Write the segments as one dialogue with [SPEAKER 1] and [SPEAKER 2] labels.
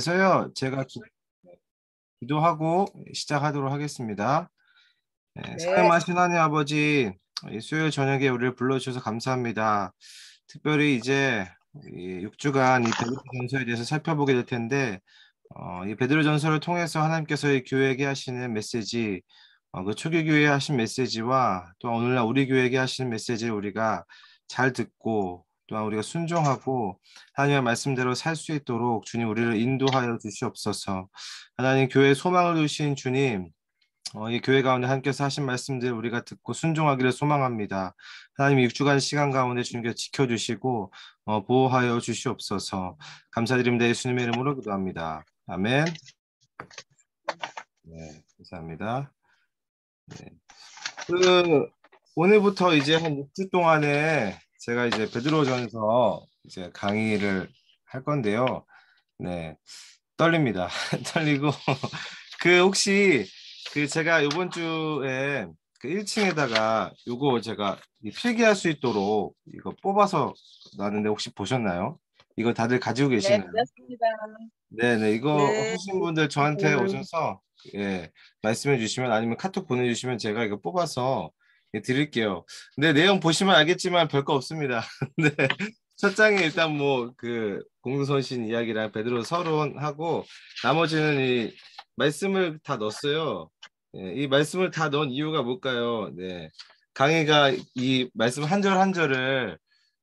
[SPEAKER 1] 그래서요, 제가 기도하고 시작하도록 하겠습니다. 네,
[SPEAKER 2] 네,
[SPEAKER 1] 사랑하신 하나님 아버지, 이 수요일 저녁에 우리를 불러주셔서 감사합니다. 특별히 이제 이 6주간 이 베드로전서에 대해서 살펴보게 될 텐데, 이 베드로전서를 통해서 하나님께서 이 교회에게 하시는 메시지, 그 초기 교회에 하신 메시지와 또 오늘날 우리 교회에게 하시는 메시지를 우리가 잘 듣고 또한 우리가 순종하고 하나님의 말씀대로 살 수 있도록 주님 우리를 인도하여 주시옵소서. 하나님 교회에 소망을 두신 주님, 이 교회 가운데 하나님께서 하신 말씀들 우리가 듣고 순종하기를 소망합니다. 하나님 6주간 시간 가운데 주님께서 지켜주시고 보호하여 주시옵소서. 감사드립니다. 예수님의 이름으로 기도합니다. 아멘. 네, 감사합니다. 네. 그 오늘부터 이제 한 6주 동안에 제가 이제 베드로전서 이제 강의를 할 건데요. 네, 떨립니다. 떨리고 그 혹시 그 제가 이번 주에 그 1층에다가 요거 제가 필기할 수 있도록 이거 뽑아서 놨는데 혹시 보셨나요? 이거 다들 가지고
[SPEAKER 2] 네,
[SPEAKER 1] 계신가요?
[SPEAKER 2] 그렇습니다.
[SPEAKER 1] 네네, 이거
[SPEAKER 2] 네,
[SPEAKER 1] 하신 분들 저한테 오셔서 예, 말씀해 주시면 아니면 카톡 보내주시면 제가 이거 뽑아서 예, 드릴게요. 근데 내용 보시면 알겠지만 별거 없습니다. 네, 첫 장에 일단 뭐 그 공동선신 이야기랑 베드로 서론하고 나머지는 이 말씀을 다 넣었어요. 예, 이 말씀을 다 넣은 이유가 뭘까요? 네, 강의가 이 말씀 한 절 한 절을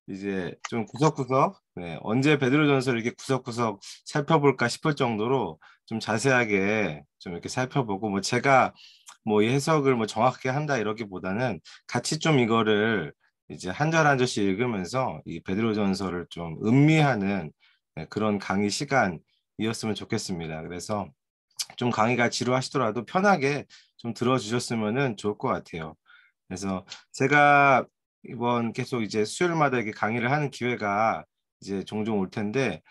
[SPEAKER 1] 이제 좀 구석구석 언제 베드로전서를 이렇게 구석구석 살펴볼까 싶을 정도로 좀 자세하게 좀 이렇게 살펴보고 뭐 제가 뭐 이 해석을 뭐 정확하게 한다 이러기보다는 같이 좀 이거를 이제 한 절 한 절씩 읽으면서 이 베드로전서를 좀 음미하는 그런 강의 시간이었으면 좋겠습니다. 그래서 좀 강의가 지루하시더라도 편하게 좀 들어주셨으면 좋을 것 같아요. 그래서 제가 이번 계속 이제 수요일마다 이렇게 강의를 하는 기회가 이제 종종 올 텐데,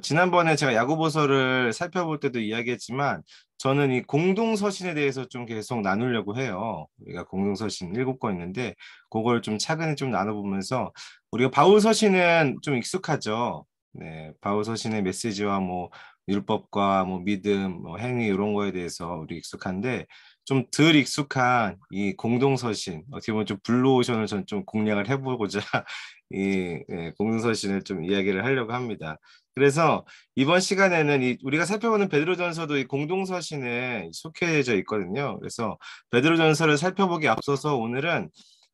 [SPEAKER 1] 지난번에 제가 야고보서를 살펴볼 때도 이야기했지만, 저는 이 공동서신에 대해서 좀 계속 나누려고 해요. 우리가 공동서신 7권 있는데, 그걸 좀 차근히 좀 나눠보면서, 우리가 바울서신은 좀 익숙하죠. 네, 바울서신의 메시지와 뭐, 율법과 뭐 믿음, 뭐 행위 이런 거에 대해서 우리 익숙한데 좀 덜 익숙한 이 공동서신 어떻게 보면 좀 블루오션을 전 좀 공략을 해보고자 이 공동서신을 좀 이야기를 하려고 합니다. 그래서 이번 시간에는 이 우리가 살펴보는 베드로전서도 이 공동서신에 속해져 있거든요. 그래서 베드로전서를 살펴보기 앞서서 오늘은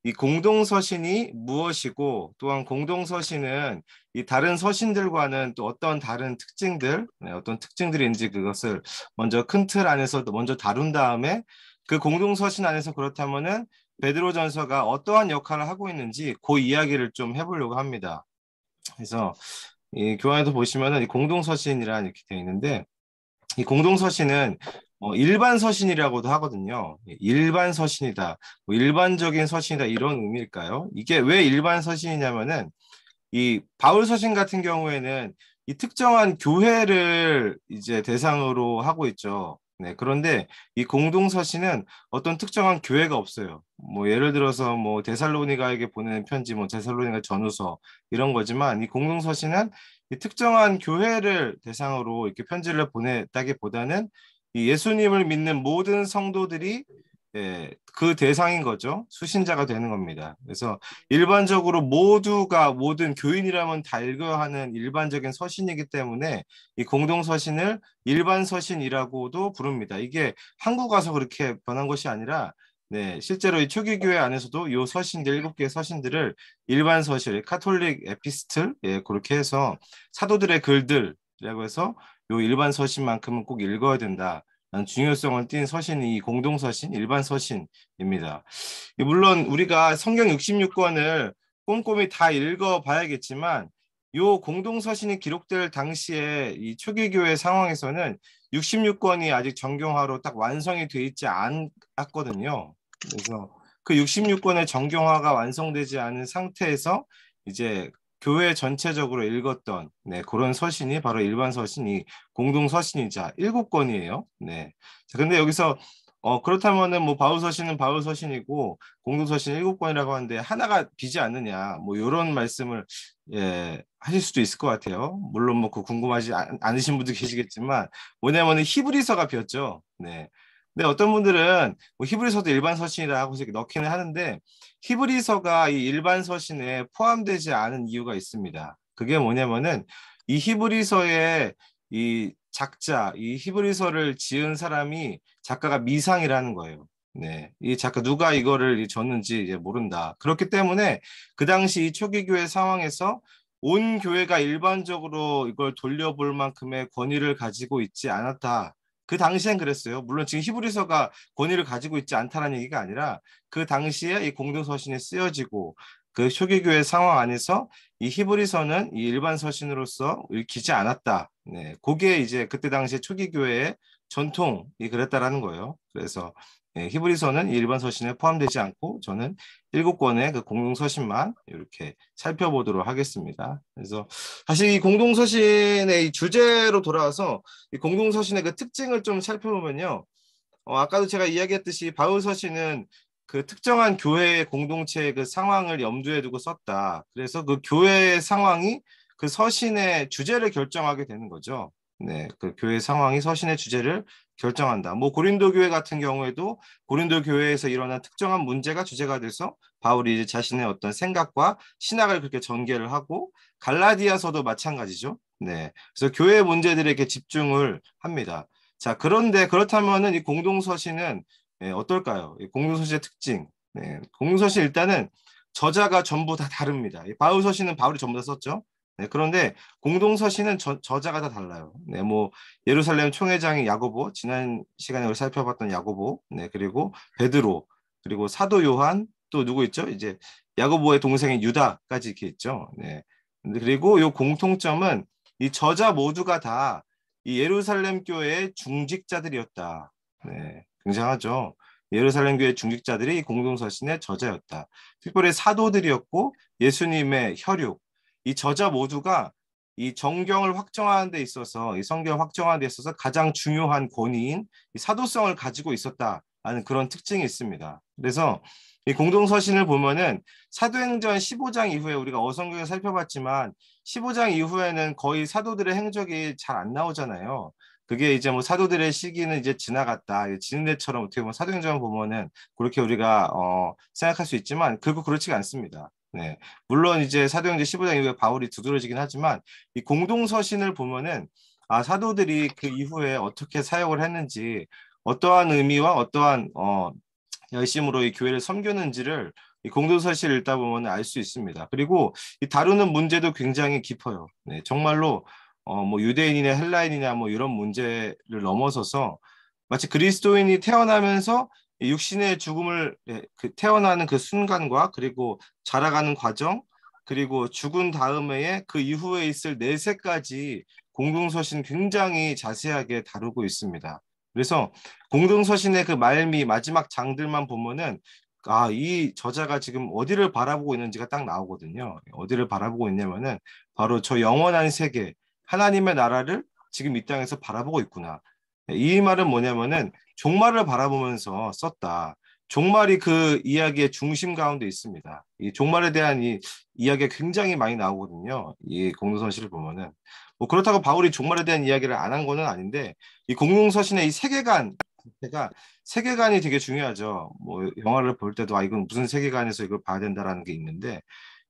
[SPEAKER 1] 이 공동서신이 무엇이고 또한 공동서신은 이 다른 서신들과는 또 어떤 다른 특징들, 어떤 특징들인지 그것을 먼저 큰 틀 안에서 먼저 다룬 다음에 그 공동서신 안에서 그렇다면은 베드로전서가 어떠한 역할을 하고 있는지 그 이야기를 좀 해보려고 합니다. 그래서 이 교환에도 보시면은 이 공동서신이라는 이렇게 되어 있는데 이 공동서신은 일반 서신이라고도 하거든요. 일반 서신이다, 뭐 일반적인 서신이다 이런 의미일까요? 이게 왜 일반 서신이냐면은 이 바울 서신 같은 경우에는 이 특정한 교회를 이제 대상으로 하고 있죠. 네, 그런데 이 공동 서신은 어떤 특정한 교회가 없어요. 뭐 예를 들어서 뭐 데살로니가에게 보내는 편지, 뭐 데살로니가 전후서 이런 거지만 이 공동 서신은 이 특정한 교회를 대상으로 이렇게 편지를 보냈다기보다는 이 예수님을 믿는 모든 성도들이 그 대상인 거죠. 수신자가 되는 겁니다. 그래서 일반적으로 모두가 모든 교인이라면 다 읽어야 하는 일반적인 서신이기 때문에 이 공동서신을 일반 서신이라고도 부릅니다. 이게 한국 와서 그렇게 변한 것이 아니라 네, 실제로 이 초기교회 안에서도 이 서신들 7개의 서신들을 일반 서신, 카톨릭 에피스틀 그렇게 해서 사도들의 글들이라고 해서 이 일반 서신만큼은 꼭 읽어야 된다. 중요성을 띈 서신이 이 공동서신, 일반 서신입니다. 물론 우리가 성경 66권을 꼼꼼히 다 읽어봐야겠지만 요 공동서신이 기록될 당시에 이 초기교회 상황에서는 66권이 아직 정경화로 딱 완성이 돼 있지 않았거든요. 그래서 그 66권의 정경화가 완성되지 않은 상태에서 이제 교회 전체적으로 읽었던 그런 서신이 바로 일반 서신이 공동 서신이자 7권이에요. 네. 자, 근데 여기서 그렇다면은 뭐 바울서신은 바울서신이고 공동서신 7권이라고 하는데 하나가 비지 않느냐 뭐 이런 말씀을 하실 수도 있을 것 같아요. 물론 뭐 그 궁금하지 않으신 분도 계시겠지만 뭐냐면은 히브리서가 비었죠. 네. 근데 어떤 분들은 뭐 히브리서도 일반 서신이라고 해서 넣기는 하는데 히브리서가 이 일반 서신에 포함되지 않은 이유가 있습니다. 그게 뭐냐면은 이 히브리서의 이 작자, 이 히브리서를 지은 사람이 작가가 미상이라는 거예요. 네, 이 작가 누가 이거를 줬는지 이제 모른다. 그렇기 때문에 그 당시 이 초기 교회 상황에서 온 교회가 일반적으로 이걸 돌려볼 만큼의 권위를 가지고 있지 않았다. 그 당시엔 그랬어요. 물론 지금 히브리서가 권위를 가지고 있지 않다는 얘기가 아니라 그 당시에 이 공동서신이 쓰여지고 그 초기 교회 상황 안에서 이 히브리서는 이 일반 서신으로서 읽히지 않았다. 네, 그게 이제 그때 당시에 초기 교회의 전통이 그랬다라는 거예요. 그래서 히브리서는 일반 서신에 포함되지 않고 저는 7권의 그 공동 서신만 이렇게 살펴보도록 하겠습니다. 그래서 사실 이 공동 서신의 이 주제로 돌아와서 이 공동 서신의 그 특징을 좀 살펴보면요. 아까도 제가 이야기했듯이 바울 서신은 그 특정한 교회의 공동체의 그 상황을 염두에 두고 썼다. 그래서 그 교회의 상황이 그 서신의 주제를 결정하게 되는 거죠. 네, 그 교회 상황이 서신의 주제를 결정한다. 뭐 고린도 교회 같은 경우에도 고린도 교회에서 일어난 특정한 문제가 주제가 돼서 바울이 이제 자신의 어떤 생각과 신학을 그렇게 전개를 하고 갈라디아서도 마찬가지죠. 네, 그래서 교회 문제들에게 집중을 합니다. 자, 그런데 그렇다면은 이 공동서신은 어떨까요? 이 공동서신의 특징. 네, 공동서신 일단은 저자가 전부 다 다릅니다. 이 바울서신은 바울이 전부 다 썼죠. 네, 그런데 공동서신은 저자가 다 달라요. 네, 뭐 예루살렘 총회장이 야고보, 지난 시간에 우리 살펴봤던 야고보, 네, 그리고 베드로, 그리고 사도 요한, 또 누구 있죠? 이제 야고보의 동생인 유다까지 이렇게 있죠. 네, 그리고 이 공통점은 이 저자 모두가 다 이 예루살렘 교회의 중직자들이었다. 네, 굉장하죠. 예루살렘 교회 중직자들이 공동서신의 저자였다. 특별히 사도들이었고 예수님의 혈육, 이 저자 모두가 이 정경을 확정하는 데 있어서 이 성경을 확정하는 데 있어서 가장 중요한 권위인 이 사도성을 가지고 있었다라는 그런 특징이 있습니다. 그래서 이 공동서신을 보면은 사도행전 15장 이후에 우리가 어성경을 살펴봤지만 15장 이후에는 거의 사도들의 행적이 잘 안 나오잖아요. 그게 이제 뭐 사도들의 시기는 이제 지나갔다. 지는데처럼 어떻게 보면 사도행전 보면은 그렇게 우리가 생각할 수 있지만 결국 그렇지가 않습니다. 네. 물론 이제 사도행전 15장 이후에 바울이 두드러지긴 하지만 이 공동서신을 보면은 사도들이 그 이후에 어떻게 사역을 했는지 어떠한 의미와 어떠한 열심으로 이 교회를 섬겼는지를 이 공동서신을 읽다 보면 알 수 있습니다. 그리고 이 다루는 문제도 굉장히 깊어요. 네, 정말로 뭐 유대인이냐 헬라인이냐 뭐 이런 문제를 넘어서서 마치 그리스도인이 태어나면서 이 육신의 죽음을 태어나는 그 순간과 그리고 자라가는 과정 그리고 죽은 다음에 그 이후에 있을 내세까지 공동서신 굉장히 자세하게 다루고 있습니다. 그래서 공동서신의 그 말미 마지막 장들만 보면은 이 저자가 지금 어디를 바라보고 있는지가 딱 나오거든요. 어디를 바라보고 있냐면은 바로 저 영원한 세계, 하나님의 나라를 지금 이 땅에서 바라보고 있구나. 이 말은 뭐냐면은 종말을 바라보면서 썼다. 종말이 그 이야기의 중심 가운데 있습니다. 이 종말에 대한 이 이야기가 굉장히 많이 나오거든요. 이 공동서신을 보면은 뭐 그렇다고 바울이 종말에 대한 이야기를 안 한 거는 아닌데 이 공동서신의 이 세계관 자체가 세계관이 되게 중요하죠. 뭐 영화를 볼 때도 이건 무슨 세계관에서 이걸 봐야 된다라는 게 있는데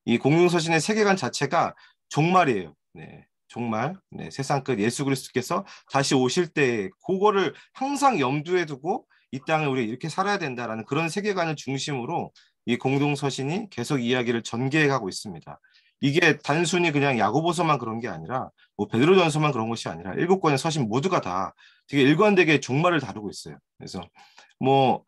[SPEAKER 1] 이 공동서신의 세계관 자체가 종말이에요. 네. 종말, 네, 세상 끝 예수 그리스도께서 다시 오실 때 그거를 항상 염두에 두고 이 땅을 우리 이렇게 살아야 된다라는 그런 세계관을 중심으로 이 공동서신이 계속 이야기를 전개해 가고 있습니다. 이게 단순히 그냥 야고보서만 그런 게 아니라 뭐 베드로전서만 그런 것이 아니라 7권의 서신 모두가 다 되게 일관되게 종말을 다루고 있어요. 그래서 뭐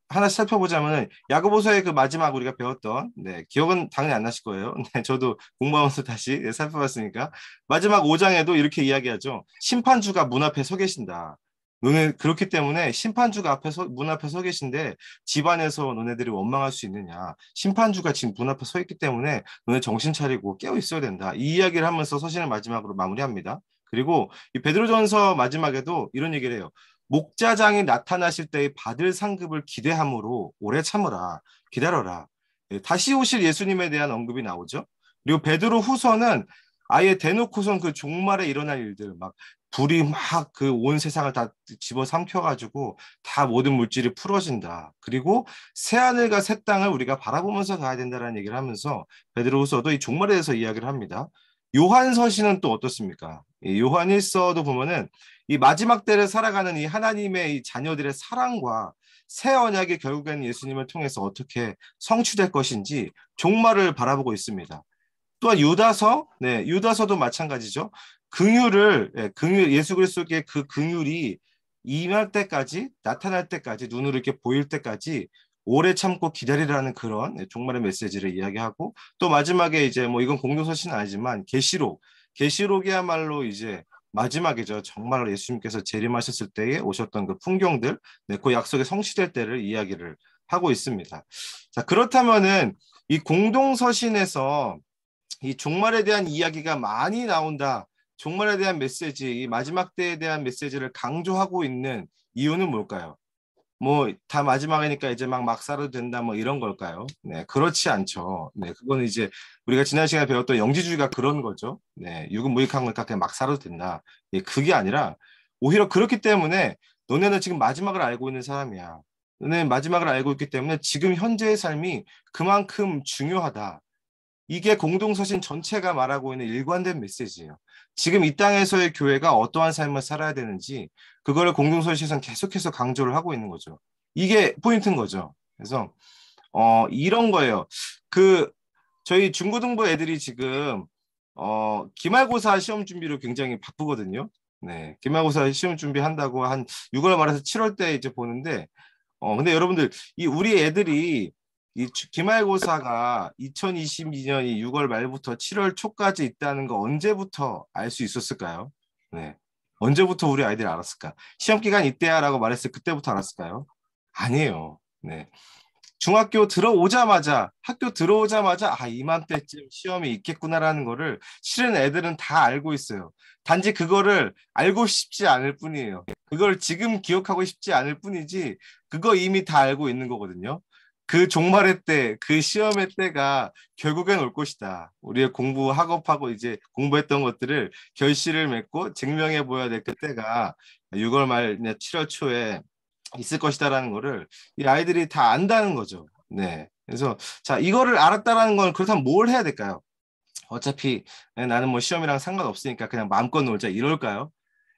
[SPEAKER 1] 하나씩 살펴보자면은 야고보서의 그 마지막 우리가 배웠던 기억은 당연히 안 나실 거예요. 저도 공부하면서 다시 살펴봤으니까 마지막 5장에도 이렇게 이야기하죠. 심판주가 문 앞에 서 계신다. 너네 그렇기 때문에 심판주가 문 앞에 서 계신데 집안에서 너네들이 원망할 수 있느냐? 심판주가 지금 문 앞에 서 있기 때문에 너네 정신 차리고 깨어 있어야 된다. 이 이야기를 하면서 서신을 마지막으로 마무리합니다. 그리고 이 베드로전서 마지막에도 이런 얘기를 해요. 목자장이 나타나실 때의 받을 상급을 기대함으로 오래 참으라, 기다려라. 예, 다시 오실 예수님에 대한 언급이 나오죠. 그리고 베드로 후서는 아예 대놓고선 그 종말에 일어날 일들, 막 불이 막 그 온 세상을 다 집어삼켜가지고 다 모든 물질이 풀어진다. 그리고 새 하늘과 새 땅을 우리가 바라보면서 가야 된다는 얘기를 하면서 베드로 후서도 이 종말에 대해서 이야기를 합니다. 요한서신은 또 어떻습니까? 요한 1서도 보면은 이 마지막 때를 살아가는 이 하나님의 이 자녀들의 사랑과 새 언약이 결국엔 예수님을 통해서 어떻게 성취될 것인지 종말을 바라보고 있습니다. 또한 유다서, 네, 유다서도 마찬가지죠. 긍휼을, 긍휼, 예수 그리스도의 그 긍휼이 임할 때까지, 나타날 때까지, 눈으로 이렇게 보일 때까지 오래 참고 기다리라는 그런 종말의 메시지를 이야기하고, 또 마지막에 이제 뭐 이건 공동서신은 아니지만 계시록이야말로 이제 마지막이죠. 정말로 예수님께서 재림하셨을 때에 오셨던 그 풍경들, 네, 그 약속의 성취될 때를 이야기를 하고 있습니다. 자, 그렇다면은 이 공동서신에서 이 종말에 대한 이야기가 많이 나온다. 종말에 대한 메시지, 이 마지막 때에 대한 메시지를 강조하고 있는 이유는 뭘까요? 뭐 다 마지막이니까 이제 막 살아도 된다 뭐 이런 걸까요? 네, 그렇지 않죠. 네, 그거는 이제 우리가 지난 시간에 배웠던 영지주의가 그런 거죠. 네, 유급무익한 거니까 그냥 막 살아도 된다. 예, 그게 아니라 오히려 그렇기 때문에 너네는 지금 마지막을 알고 있는 사람이야. 너네는 마지막을 알고 있기 때문에 지금 현재의 삶이 그만큼 중요하다. 이게 공동서신 전체가 말하고 있는 일관된 메시지예요. 지금 이 땅에서의 교회가 어떠한 삶을 살아야 되는지 그거를 공동서신에서는 계속해서 강조를 하고 있는 거죠. 이게 포인트인 거죠. 그래서 이런 거예요. 그 저희 중고등부 애들이 지금 기말고사 시험 준비로 굉장히 바쁘거든요. 네, 기말고사 시험 준비한다고 한 6월 말에서 7월 때 이제 보는데 근데 여러분들, 이 우리 애들이 이 기말고사가 2022년이 6월 말부터 7월 초까지 있다는 거 언제부터 알 수 있었을까요? 네. 언제부터 우리 아이들이 알았을까? 시험 기간 이때야라고 말했을 그때부터 알았을까요? 아니에요. 네. 중학교 들어오자마자 학교 들어오자마자 이맘때쯤 시험이 있겠구나라는 거를 실은 애들은 다 알고 있어요. 단지 그거를 알고 싶지 않을 뿐이에요. 그걸 지금 기억하고 싶지 않을 뿐이지 그거 이미 다 알고 있는 거거든요. 그 종말의 때, 그 시험의 때가 결국엔 올 것이다. 우리의 공부 학업하고 이제 공부했던 것들을 결실을 맺고 증명해 보여야 될 그때가 6월 말 7월 초에 있을 것이다라는 거를 이 아이들이 다 안다는 거죠. 네. 그래서 자, 이거를 알았다라는 건 그렇다면 뭘 해야 될까요? 어차피 나는 뭐 시험이랑 상관없으니까 그냥 마음껏 놀자 이럴까요?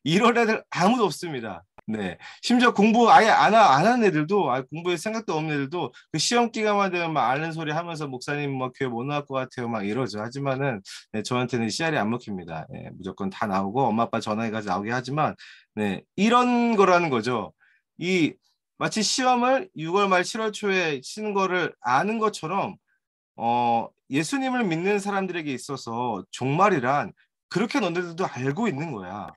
[SPEAKER 1] 이럴 애들 아무도 없습니다. 네. 심지어 공부 아예 안 하는 애들도, 공부에 생각도 없는 애들도 그 시험 기간만 되면 막 아는 소리 하면서 목사님 뭐 교회 못 나올 것 같아요. 막 이러죠. 하지만은 네, 저한테는 씨알이 안 먹힙니다. 네, 무조건 다 나오고 엄마 아빠 전화해가지고 나오게 하지만 네, 이런 거라는 거죠. 이 마치 시험을 6월 말 7월 초에 치는 거를 아는 것처럼 예수님을 믿는 사람들에게 있어서 종말이란 그렇게 너네들도 알고 있는 거야.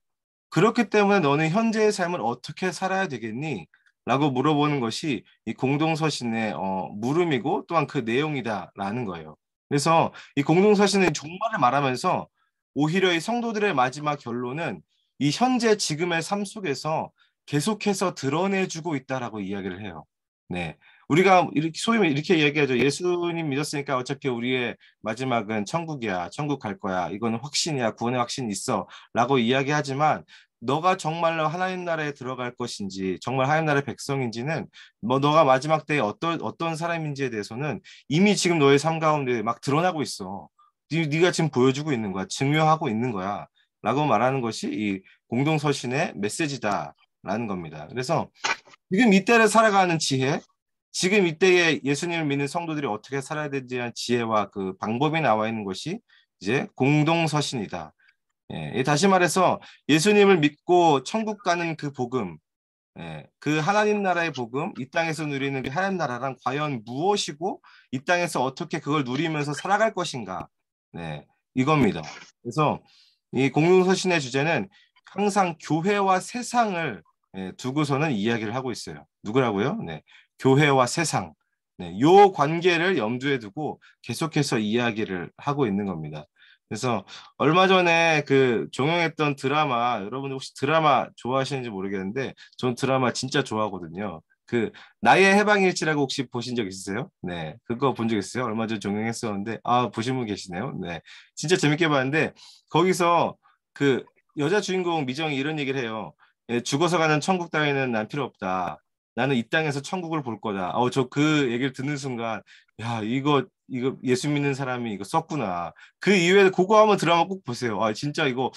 [SPEAKER 1] 그렇기 때문에 너는 현재의 삶을 어떻게 살아야 되겠니? 라고 물어보는 것이 이 공동서신의 물음이고 또한 그 내용이다라는 거예요. 그래서 이 공동서신은 종말을 말하면서 오히려 이 성도들의 마지막 결론은 이 현재 지금의 삶 속에서 계속해서 드러내주고 있다라고 이야기를 해요. 네. 우리가 이렇게 소위 이렇게 얘기하죠. 예수님 믿었으니까 어차피 우리의 마지막은 천국이야. 천국 갈 거야. 이거는 확신이야. 구원의 확신이 있어. 라고 이야기하지만 너가 정말로 하나님 나라에 들어갈 것인지 정말 하나님 나라의 백성인지는 뭐 너가 마지막 때에 어떤 사람인지에 대해서는 이미 지금 너의 삶 가운데 막 드러나고 있어. 네가 지금 보여주고 있는 거야. 증명하고 있는 거야. 라고 말하는 것이 이 공동서신의 메시지다라는 겁니다. 그래서 지금 이때를 살아가는 지혜, 지금 이때에 예수님을 믿는 성도들이 어떻게 살아야 되는지에 대한 지혜와 그 방법이 나와 있는 것이 이제 공동서신이다. 예, 다시 말해서 예수님을 믿고 천국 가는 그 복음, 그 하나님 나라의 복음, 이 땅에서 누리는 그 하나님 나라란 과연 무엇이고 이 땅에서 어떻게 그걸 누리면서 살아갈 것인가? 네, 이겁니다. 그래서 이 공동서신의 주제는 항상 교회와 세상을 두고서는 이야기를 하고 있어요. 누구라고요? 네, 교회와 세상. 네, 요 관계를 염두에 두고 계속해서 이야기를 하고 있는 겁니다. 그래서 얼마 전에 그 종영했던 드라마, 여러분 혹시 드라마 좋아하시는지 모르겠는데 전 드라마 진짜 좋아하거든요. 그 나의 해방일지라고 혹시 보신 적 있으세요? 네, 그거 본 적 있어요? 얼마 전 종영했었는데 아 보신 분 계시네요. 네, 진짜 재밌게 봤는데 거기서 그 여자 주인공 미정이 이런 얘기를 해요. 예, 죽어서 가는 천국 따위는 난 필요 없다. 나는 이 땅에서 천국을 볼 거다. 저 그 얘기를 듣는 순간 야 이거 예수 믿는 사람이 이거 썼구나. 그 이후에 그거 한번 드라마 꼭 보세요. 아 진짜 이거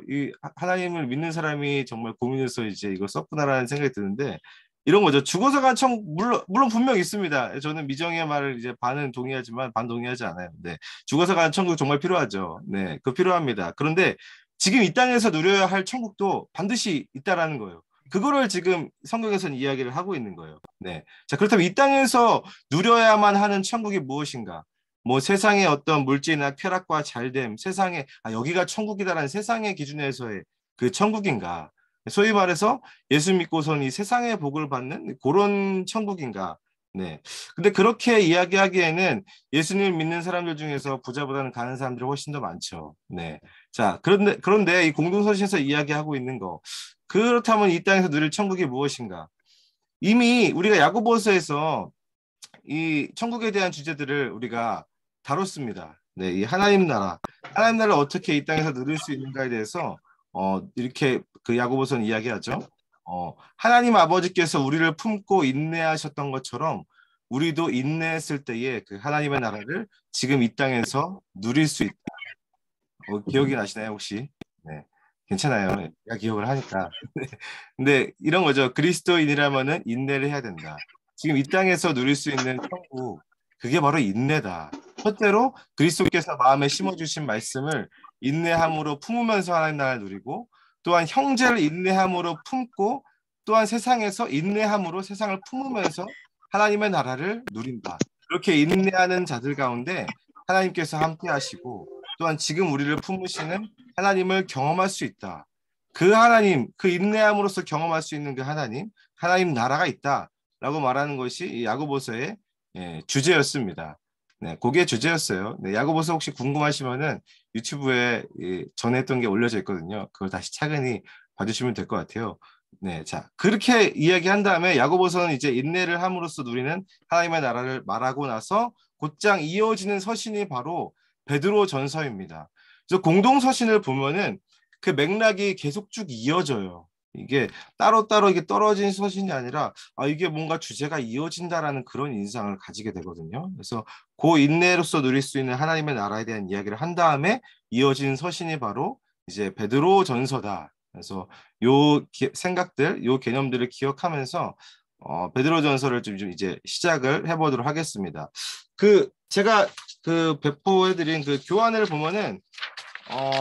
[SPEAKER 1] 이 하나님을 믿는 사람이 정말 고민해서 이제 이걸 썼구나라는 생각이 드는데 이런 거죠. 죽어서 간 천국 물론 분명 있습니다. 저는 미정의 말을 이제 반은 동의하지만 반 동의하지 않아요. 네. 죽어서 가는 천국 정말 필요하죠. 네. 그 필요합니다. 그런데 지금 이 땅에서 누려야 할 천국도 반드시 있다라는 거예요. 그거를 지금 성경에서는 이야기를 하고 있는 거예요. 네. 자, 그렇다면 이 땅에서 누려야만 하는 천국이 무엇인가? 뭐 세상의 어떤 물질이나 쾌락과 잘됨, 세상에 여기가 천국이다라는 세상의 기준에서의 그 천국인가? 소위 말해서 예수 믿고선 이 세상의 복을 받는 그런 천국인가? 네. 근데 그렇게 이야기하기에는 예수님 믿는 사람들 중에서 부자보다는 가난한 사람들이 훨씬 더 많죠. 네. 자, 그런데 이 공동서신에서 이야기하고 있는 거. 그렇다면 이 땅에서 누릴 천국이 무엇인가? 이미 우리가 야고보서에서 이 천국에 대한 주제들을 우리가 다뤘습니다. 네, 이 하나님 나라를 어떻게 이 땅에서 누릴 수 있는가에 대해서 이렇게 그 야고보서는 이야기하죠. 하나님 아버지께서 우리를 품고 인내하셨던 것처럼 우리도 인내했을 때에 그 하나님의 나라를 지금 이 땅에서 누릴 수 있다. 기억이 나시나요, 혹시? 네. 괜찮아요. 내가 기억을 하니까. 근데 이런 거죠. 그리스도인이라면은 인내를 해야 된다. 지금 이 땅에서 누릴 수 있는 천국, 그게 바로 인내다. 첫째로 그리스도께서 마음에 심어주신 말씀을 인내함으로 품으면서 하나님 나라를 누리고, 또한 형제를 인내함으로 품고, 또한 세상에서 인내함으로 세상을 품으면서 하나님의 나라를 누린다. 그렇게 인내하는 자들 가운데 하나님께서 함께 하시고, 또한 지금 우리를 품으시는 하나님을 경험할 수 있다. 그 하나님, 그 인내함으로써 경험할 수 있는 그 하나님 나라가 있다라고 말하는 것이 이 야고보서의 주제였습니다. 네, 그게 주제였어요. 네, 야고보서 혹시 궁금하시면은 유튜브에 전했던 게 올려져 있거든요. 그걸 다시 차근히 봐주시면 될 것 같아요. 네, 자, 그렇게 이야기한 다음에 야고보서는 이제 인내를 함으로써 누리는 하나님의 나라를 말하고 나서 곧장 이어지는 서신이 바로 베드로 전서입니다. 그래서 공동 서신을 보면은 그 맥락이 계속 쭉 이어져요. 이게 따로따로 이게 떨어진 서신이 아니라 이게 뭔가 주제가 이어진다라는 그런 인상을 가지게 되거든요. 그래서 그 인내로서 누릴 수 있는 하나님의 나라에 대한 이야기를 한 다음에 이어진 서신이 바로 이제 베드로 전서다. 그래서 생각들, 요 개념들을 기억하면서 베드로 전서를 좀 이제 시작을 해보도록 하겠습니다. 제가 그 배포해드린 그 교환을 보면은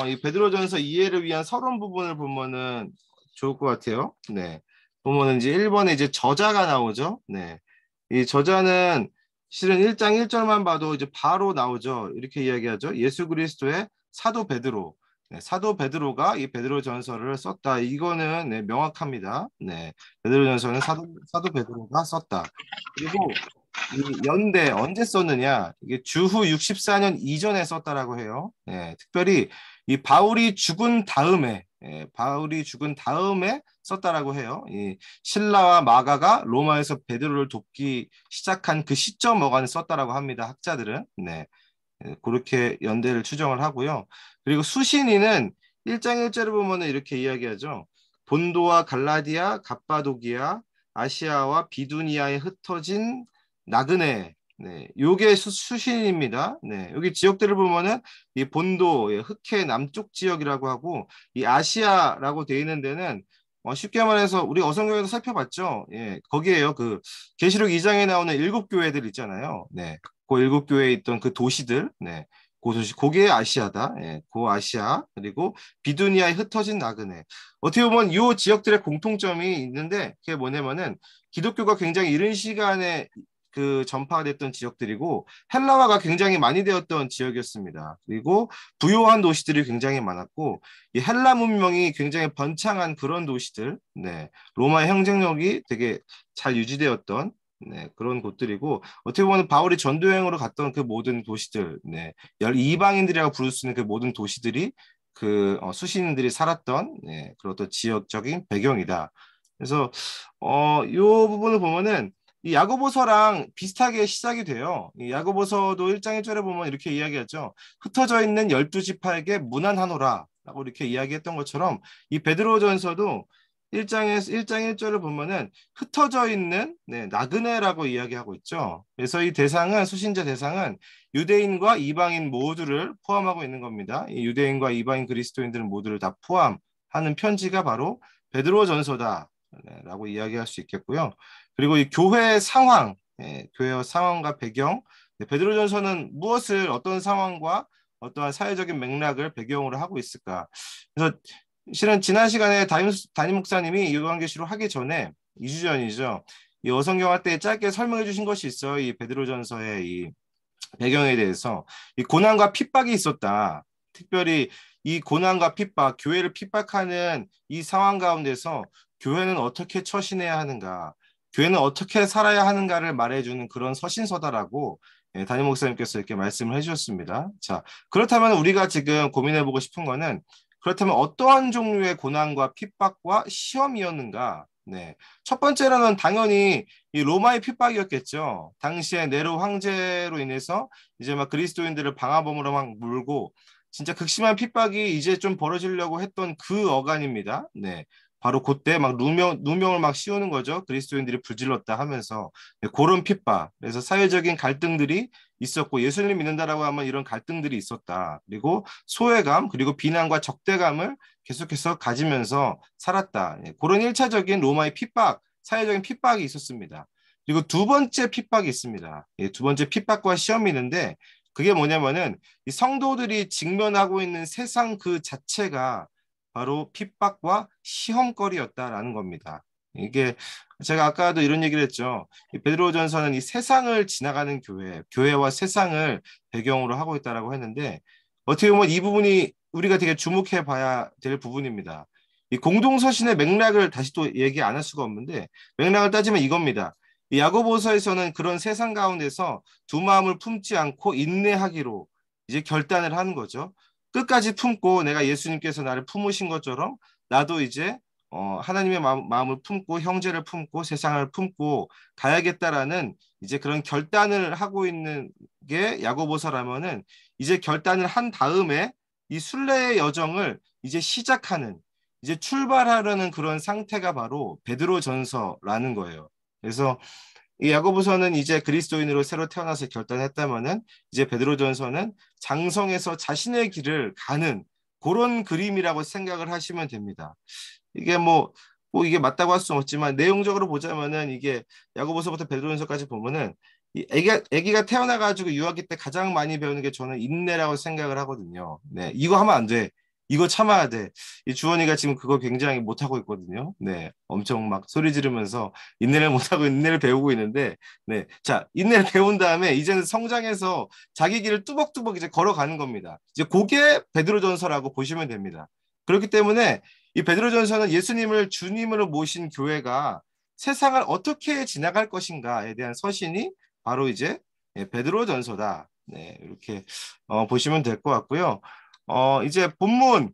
[SPEAKER 1] 이 베드로전서 이해를 위한 서론 부분을 보면은 좋을 것 같아요. 네. 보면은 이제 1번에 이제 저자가 나오죠. 네. 이 저자는 실은 1장 1절만 봐도 이제 바로 나오죠. 이렇게 이야기하죠. 예수 그리스도의 사도 베드로. 네, 사도 베드로가 이 베드로전서를 썼다. 이거는 네, 명확합니다. 네. 베드로전서는 사도 베드로가 썼다. 그리고 이 연대 언제 썼느냐? 이게 주후 64년 이전에 썼다라고 해요. 예, 특별히 이 바울이 죽은 다음에 썼다라고 해요. 이 신라와 마가가 로마에서 베드로를 돕기 시작한 그 시점 어간에 썼다라고 합니다. 학자들은. 네. 그렇게 연대를 추정을 하고요. 그리고 수신이는 1장 1절을 보면 이렇게 이야기하죠. 본도와 갈라디아, 갑바도기아, 아시아와 비두니아에 흩어진 나그네. 네, 요게 수신입니다. 네, 여기 지역들을 보면은 이 본도, 흑해 남쪽 지역이라고 하고 이 아시아라고 되어 있는 데는 쉽게 말해서 우리 어성경에도 살펴봤죠. 예, 거기에요. 그 계시록 2장에 나오는 7교회들 있잖아요. 네. 그 7교회에 있던 그 도시들, 네. 그 도시, 그게 아시아다. 예, 그 아시아, 그리고 비두니아에 흩어진 나그네. 어떻게 보면 이 지역들의 공통점이 있는데, 그게 뭐냐면은, 기독교가 굉장히 이른 시간에 그 전파가 됐던 지역들이고, 헬라화가 굉장히 많이 되었던 지역이었습니다. 그리고 부요한 도시들이 굉장히 많았고, 이 헬라 문명이 굉장히 번창한 그런 도시들, 네. 로마의 행정력이 되게 잘 유지되었던 네, 그런 곳들이고 어떻게 보면 바울이 전도여행으로 갔던 그 모든 도시들, 네, 이방인들이라고 부를 수 있는 그 모든 도시들이 그 수신인들이 살았던 네, 그런 어떤 지역적인 배경이다. 그래서 이 부분을 보면은 이 야고보서랑 비슷하게 시작이 돼요. 이 야고보서도 1장 1절에 보면 이렇게 이야기하죠. 흩어져 있는 12지파에게 문안하노라 라고 이렇게 이야기했던 것처럼 이 베드로전서도 1장 1절을 보면은 흩어져 있는 네, 나그네라고 이야기하고 있죠. 그래서 이 대상은 수신자 대상은 유대인과 이방인 모두를 포함하고 있는 겁니다. 이 유대인과 이방인 그리스도인들 모두를 다 포함하는 편지가 바로 베드로전서다라고 이야기할 수 있겠고요. 그리고 이 교회 상황, 교회의 상황과 배경, 베드로전서는 무엇을 어떤 상황과 어떠한 사회적인 맥락을 배경으로 하고 있을까? 그래서 실은 지난 시간에 담임 목사님이 요한계시록 하기 전에 2주 전이죠. 이 어성경할 때 짧게 설명해 주신 것이 있어요. 이 베드로전서의 이 배경에 대해서 이 고난과 핍박이 있었다. 특별히 이 고난과 핍박, 교회를 핍박하는 이 상황 가운데서 교회는 어떻게 처신해야 하는가, 교회는 어떻게 살아야 하는가를 말해주는 그런 서신서다라고 담임 목사님께서 이렇게 말씀을 해주셨습니다. 자, 그렇다면 우리가 지금 고민해보고 싶은 거는 그렇다면 어떠한 종류의 고난과 핍박과 시험이었는가? 네. 첫 번째로는 당연히 이 로마의 핍박이었겠죠. 당시에 네로 황제로 인해서 이제 막 그리스도인들을 방화범으로 막 물고 진짜 극심한 핍박이 이제 좀 벌어지려고 했던 그 어간입니다. 네. 바로 그때 막 누명을 막 씌우는 거죠. 그리스도인들이 불질렀다 하면서 네, 그런 핍박. 그래서 사회적인 갈등들이 있었고 예수님 믿는다라고 하면 이런 갈등들이 있었다. 그리고 소외감 그리고 비난과 적대감을 계속해서 가지면서 살았다. 예, 그런 일차적인 로마의 핍박, 사회적인 핍박이 있었습니다. 그리고 두 번째 핍박이 있습니다. 예, 두 번째 핍박과 시험이 있는데 그게 뭐냐면은 이 성도들이 직면하고 있는 세상 그 자체가 바로 핍박과 시험거리였다라는 겁니다. 이게 제가 아까도 이런 얘기를 했죠. 이 베드로전서는 이 세상을 지나가는 교회, 교회와 세상을 배경으로 하고 있다라고 했는데 어떻게 보면 이 부분이 우리가 되게 주목해 봐야 될 부분입니다. 이 공동서신의 맥락을 다시 또 얘기 안 할 수가 없는데 맥락을 따지면 이겁니다. 이 야고보서에서는 그런 세상 가운데서 두 마음을 품지 않고 인내하기로 이제 결단을 하는 거죠. 끝까지 품고 내가 예수님께서 나를 품으신 것처럼 나도 이제 하나님의 마음을 품고 형제를 품고 세상을 품고 가야겠다라는 이제 그런 결단을 하고 있는 게 야고보서라면은 이제 결단을 한 다음에 이 순례의 여정을 이제 시작하는 이제 출발하려는 그런 상태가 바로 베드로전서라는 거예요. 그래서 이 야고보서는 이제 그리스도인으로 새로 태어나서 결단했다면은 이제 베드로전서는 장성에서 자신의 길을 가는 그런 그림이라고 생각을 하시면 됩니다. 이게 뭐 이게 맞다고 할 수는 없지만 내용적으로 보자면은 이게 야고보서부터 베드로전서까지 보면은 이 애기가 태어나가지고 유아기 때 가장 많이 배우는 게 저는 인내라고 생각을 하거든요. 네, 이거 하면 안 돼. 이거 참아야 돼. 이 주원이가 지금 그거 굉장히 못하고 있거든요. 네, 엄청 막 소리 지르면서 인내를 못하고 인내를 배우고 있는데, 네, 자, 인내를 배운 다음에 이제는 성장해서 자기 길을 뚜벅뚜벅 이제 걸어가는 겁니다. 이제 그게 베드로전서라고 보시면 됩니다. 그렇기 때문에 이 베드로전서는 예수님을 주님으로 모신 교회가 세상을 어떻게 지나갈 것인가에 대한 서신이 바로 이제 베드로전서다. 네, 이렇게 보시면 될 것 같고요. 이제 본문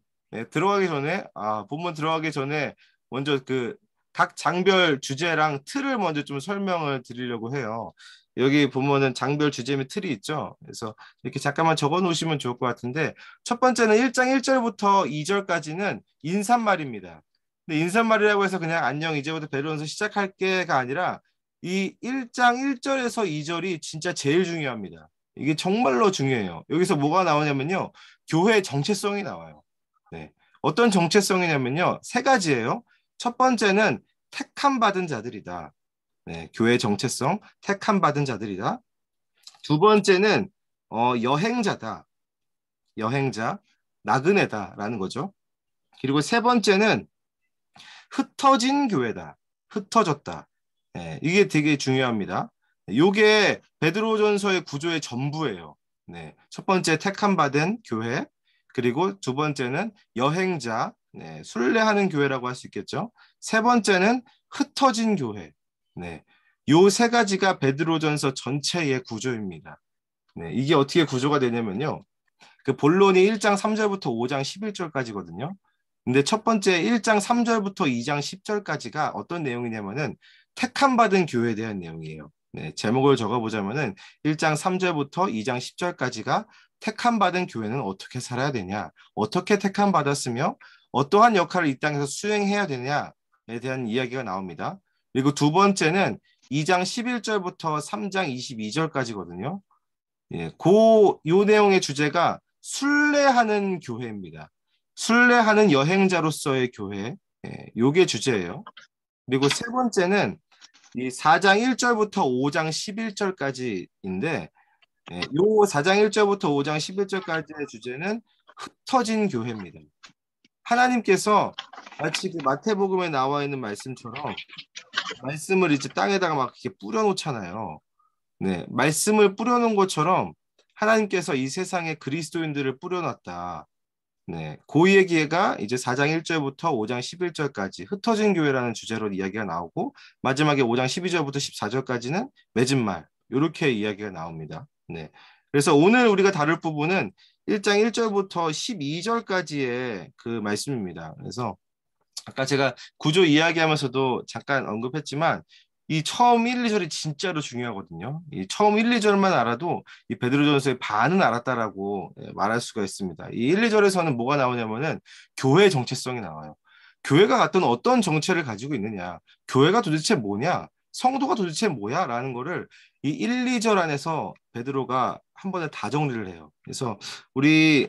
[SPEAKER 1] 들어가기 전에 본문 들어가기 전에 먼저 그 각 장별 주제랑 틀을 먼저 좀 설명을 드리려고 해요. 여기 보면은 장별 주제 및 틀이 있죠. 그래서 이렇게 잠깐만 적어 놓으시면 좋을 것 같은데 첫 번째는 1장 1절부터 2절까지는 인사말입니다. 근데 인사말이라고 해서 그냥 안녕 이제부터 베드로전서 시작할게가 아니라 이 1장 1절에서 2절이 진짜 제일 중요합니다. 이게 정말로 중요해요. 여기서 뭐가 나오냐면요. 교회의 정체성이 나와요. 네. 어떤 정체성이냐면요. 세 가지예요. 첫 번째는 택함 받은 자들이다. 네, 교회 정체성, 택함 받은 자들이다. 두 번째는 여행자다. 여행자, 나그네다라는 거죠. 그리고 세 번째는 흩어진 교회다. 흩어졌다. 네, 이게 되게 중요합니다. 이게 베드로전서의 구조의 전부예요. 네, 첫 번째 택함 받은 교회, 그리고 두 번째는 여행자, 네, 순례하는 교회라고 할 수 있겠죠. 세 번째는 흩어진 교회. 네, 요 세 가지가 베드로전서 전체의 구조입니다. 네, 이게 어떻게 구조가 되냐면요. 그 본론이 1장 3절부터 5장 11절까지거든요. 근데 첫 번째 1장 3절부터 2장 10절까지가 어떤 내용이냐면은 택함 받은 교회에 대한 내용이에요. 네, 제목을 적어보자면은 1장 3절부터 2장 10절까지가 택함 받은 교회는 어떻게 살아야 되냐, 어떻게 택함 받았으며 어떠한 역할을 이 땅에서 수행해야 되냐에 대한 이야기가 나옵니다. 그리고 두 번째는 2장 11절부터 3장 22절까지거든요. 예, 요 내용의 주제가 순례하는 교회입니다. 순례하는 여행자로서의 교회, 예, 요게 주제예요. 그리고 세 번째는 이 4장 1절부터 5장 11절까지인데, 예, 요 4장 1절부터 5장 11절까지의 주제는 흩어진 교회입니다. 하나님께서 마치 그 마태복음에 나와 있는 말씀처럼 말씀을 이제 땅에다가 막 이렇게 뿌려 놓잖아요. 네, 말씀을 뿌려놓은 것처럼 하나님께서 이 세상에 그리스도인들을 뿌려놨다. 네, 그 얘기가 이제 4장 1절부터 5장 11절까지 흩어진 교회라는 주제로 이야기가 나오고 마지막에 5장 12절부터 14절까지는 맺은 말 이렇게 이야기가 나옵니다. 네, 그래서 오늘 우리가 다룰 부분은 1장 1절부터 12절까지의 그 말씀입니다. 그래서 아까 제가 구조 이야기하면서도 잠깐 언급했지만 이 처음 1, 2절이 진짜로 중요하거든요. 이 처음 1, 2절만 알아도 이 베드로전서의 반은 알았다라고 말할 수가 있습니다. 이 1, 2절에서는 뭐가 나오냐면은 교회의 정체성이 나와요. 교회가 갖던 어떤 정체를 가지고 있느냐, 교회가 도대체 뭐냐, 성도가 도대체 뭐야? 라는 거를 이 1, 2절 안에서 베드로가 한 번에 다 정리를 해요. 그래서 우리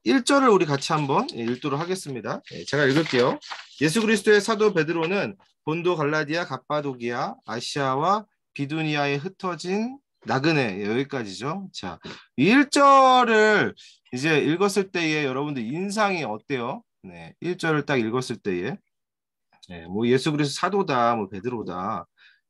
[SPEAKER 1] 1절을 우리 같이 한번 읽도록 하겠습니다. 제가 읽을게요. 예수 그리스도의 사도 베드로는 본도 갈라디아 갑바도기아 아시아와 비두니아에 흩어진 나그네 여기까지죠. 자, 이 1절을 이제 읽었을 때에 여러분들 인상이 어때요? 네, 1절을 딱 읽었을 때에 네, 뭐 예수 그리스도 사도다, 뭐 베드로다.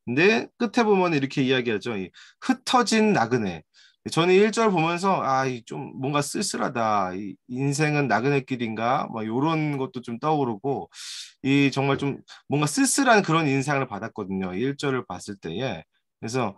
[SPEAKER 1] 근데 끝에 보면 이렇게 이야기하죠. 이 흩어진 나그네. 저는 1절 보면서 좀 뭔가 쓸쓸하다. 이 인생은 나그네길인가? 막 이런 것도 좀 떠오르고 이 정말 좀 뭔가 쓸쓸한 그런 인상을 받았거든요. 1절을 봤을 때에. 그래서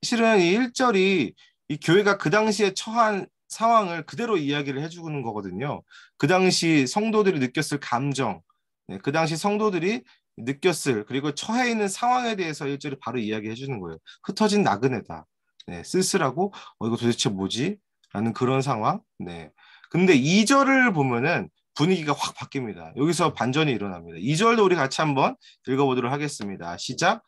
[SPEAKER 1] 실은 이 1절이 이 교회가 그 당시에 처한 상황을 그대로 이야기를 해주는 거거든요. 그 당시 성도들이 느꼈을 감정, 네, 그 당시 성도들이 느꼈을 그리고 처해 있는 상황에 대해서 1절이 바로 이야기해 주는 거예요. 흩어진 나그네다. 네, 쓸쓸하고 이거 도대체 뭐지? 라는 그런 상황. 네. 근데 2절을 보면은 분위기가 확 바뀝니다. 여기서 반전이 일어납니다. 2절도 우리 같이 한번 읽어보도록 하겠습니다. 시작.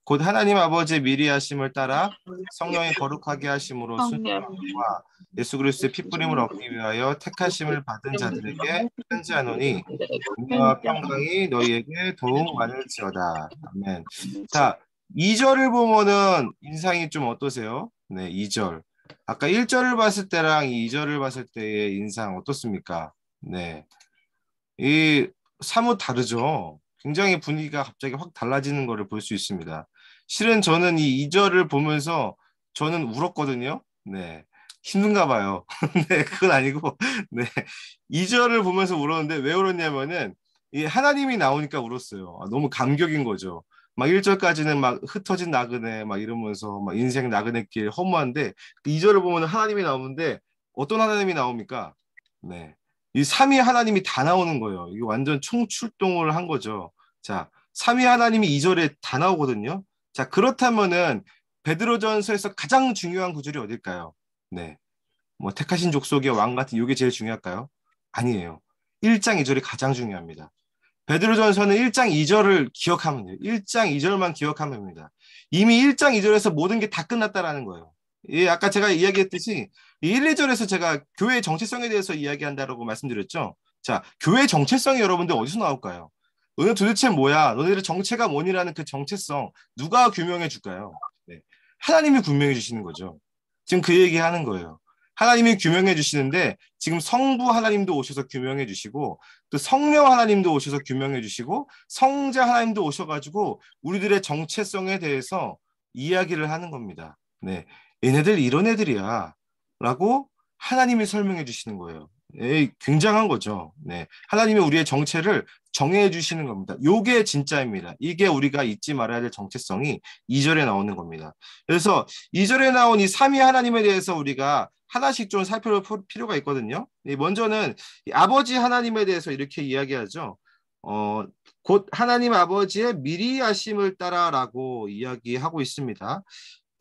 [SPEAKER 1] 곧 하나님 아버지의 미리 하심을 따라 성령의 거룩하게 하심으로 순종함과 예수 그리스도의 핏부림을 얻기 위하여 택하심을 받은 자들에게 편지하노니 은혜와 평강이 너희에게 더욱 많을지어다. 아멘. 자, 2절을 보면은 인상이 좀 어떠세요? 네, 2절. 아까 1절을 봤을 때랑 2절을 봤을 때의 인상 어떻습니까? 네. 이 사뭇 다르죠. 굉장히 분위기가 갑자기 확 달라지는 것을 볼 수 있습니다. 실은 저는 이 2절을 보면서 저는 울었거든요. 네. 힘든가 봐요. 네, 그건 아니고, 네. 2절을 보면서 울었는데 왜 울었냐면은 이 하나님이 나오니까 울었어요. 너무 감격인 거죠. 막 1절까지는 막 흩어진 나그네 막 이러면서 막 인생 나그네길 허무한데 그 2절을 보면 하나님이 나오는데 어떤 하나님이 나옵니까? 네. 이 삼위 하나님이 다 나오는 거예요. 이게 완전 총출동을 한 거죠. 자, 삼위 하나님이 2절에 다 나오거든요. 자, 그렇다면은 베드로전서에서 가장 중요한 구절이 어딜까요? 네. 뭐 택하신 족속의 왕 같은 이게 제일 중요할까요? 아니에요. 1장 2절이 가장 중요합니다. 베드로전서는 1장 2절을 기억하면 돼요. 1장 2절만 기억하면 됩니다. 이미 1장 2절에서 모든 게 다 끝났다라는 거예요. 예, 아까 제가 이야기했듯이 1, 2절에서 제가 교회의 정체성에 대해서 이야기한다라고 말씀드렸죠. 자, 교회의 정체성이 여러분들 어디서 나올까요? 너네 도대체 뭐야? 너네들의 정체가 뭐니라는 그 정체성 누가 규명해 줄까요? 네. 하나님이 규명해 주시는 거죠. 지금 그 얘기 하는 거예요. 하나님이 규명해 주시는데 지금 성부 하나님도 오셔서 규명해 주시고 또 성령 하나님도 오셔서 규명해 주시고 성자 하나님도 오셔가지고 우리들의 정체성에 대해서 이야기를 하는 겁니다. 네, 얘네들 이런 애들이야 라고 하나님이 설명해 주시는 거예요. 굉장한 거죠. 네. 하나님이 우리의 정체를 정해 주시는 겁니다. 요게 진짜입니다. 이게 우리가 잊지 말아야 될 정체성이 2절에 나오는 겁니다. 그래서 2절에 나온 이 삼위 하나님에 대해서 우리가 하나씩 좀 살펴볼 필요가 있거든요. 먼저는 이 아버지 하나님에 대해서 이렇게 이야기하죠. 어, 곧 하나님 아버지의 미리 아심을 따라라고 이야기하고 있습니다.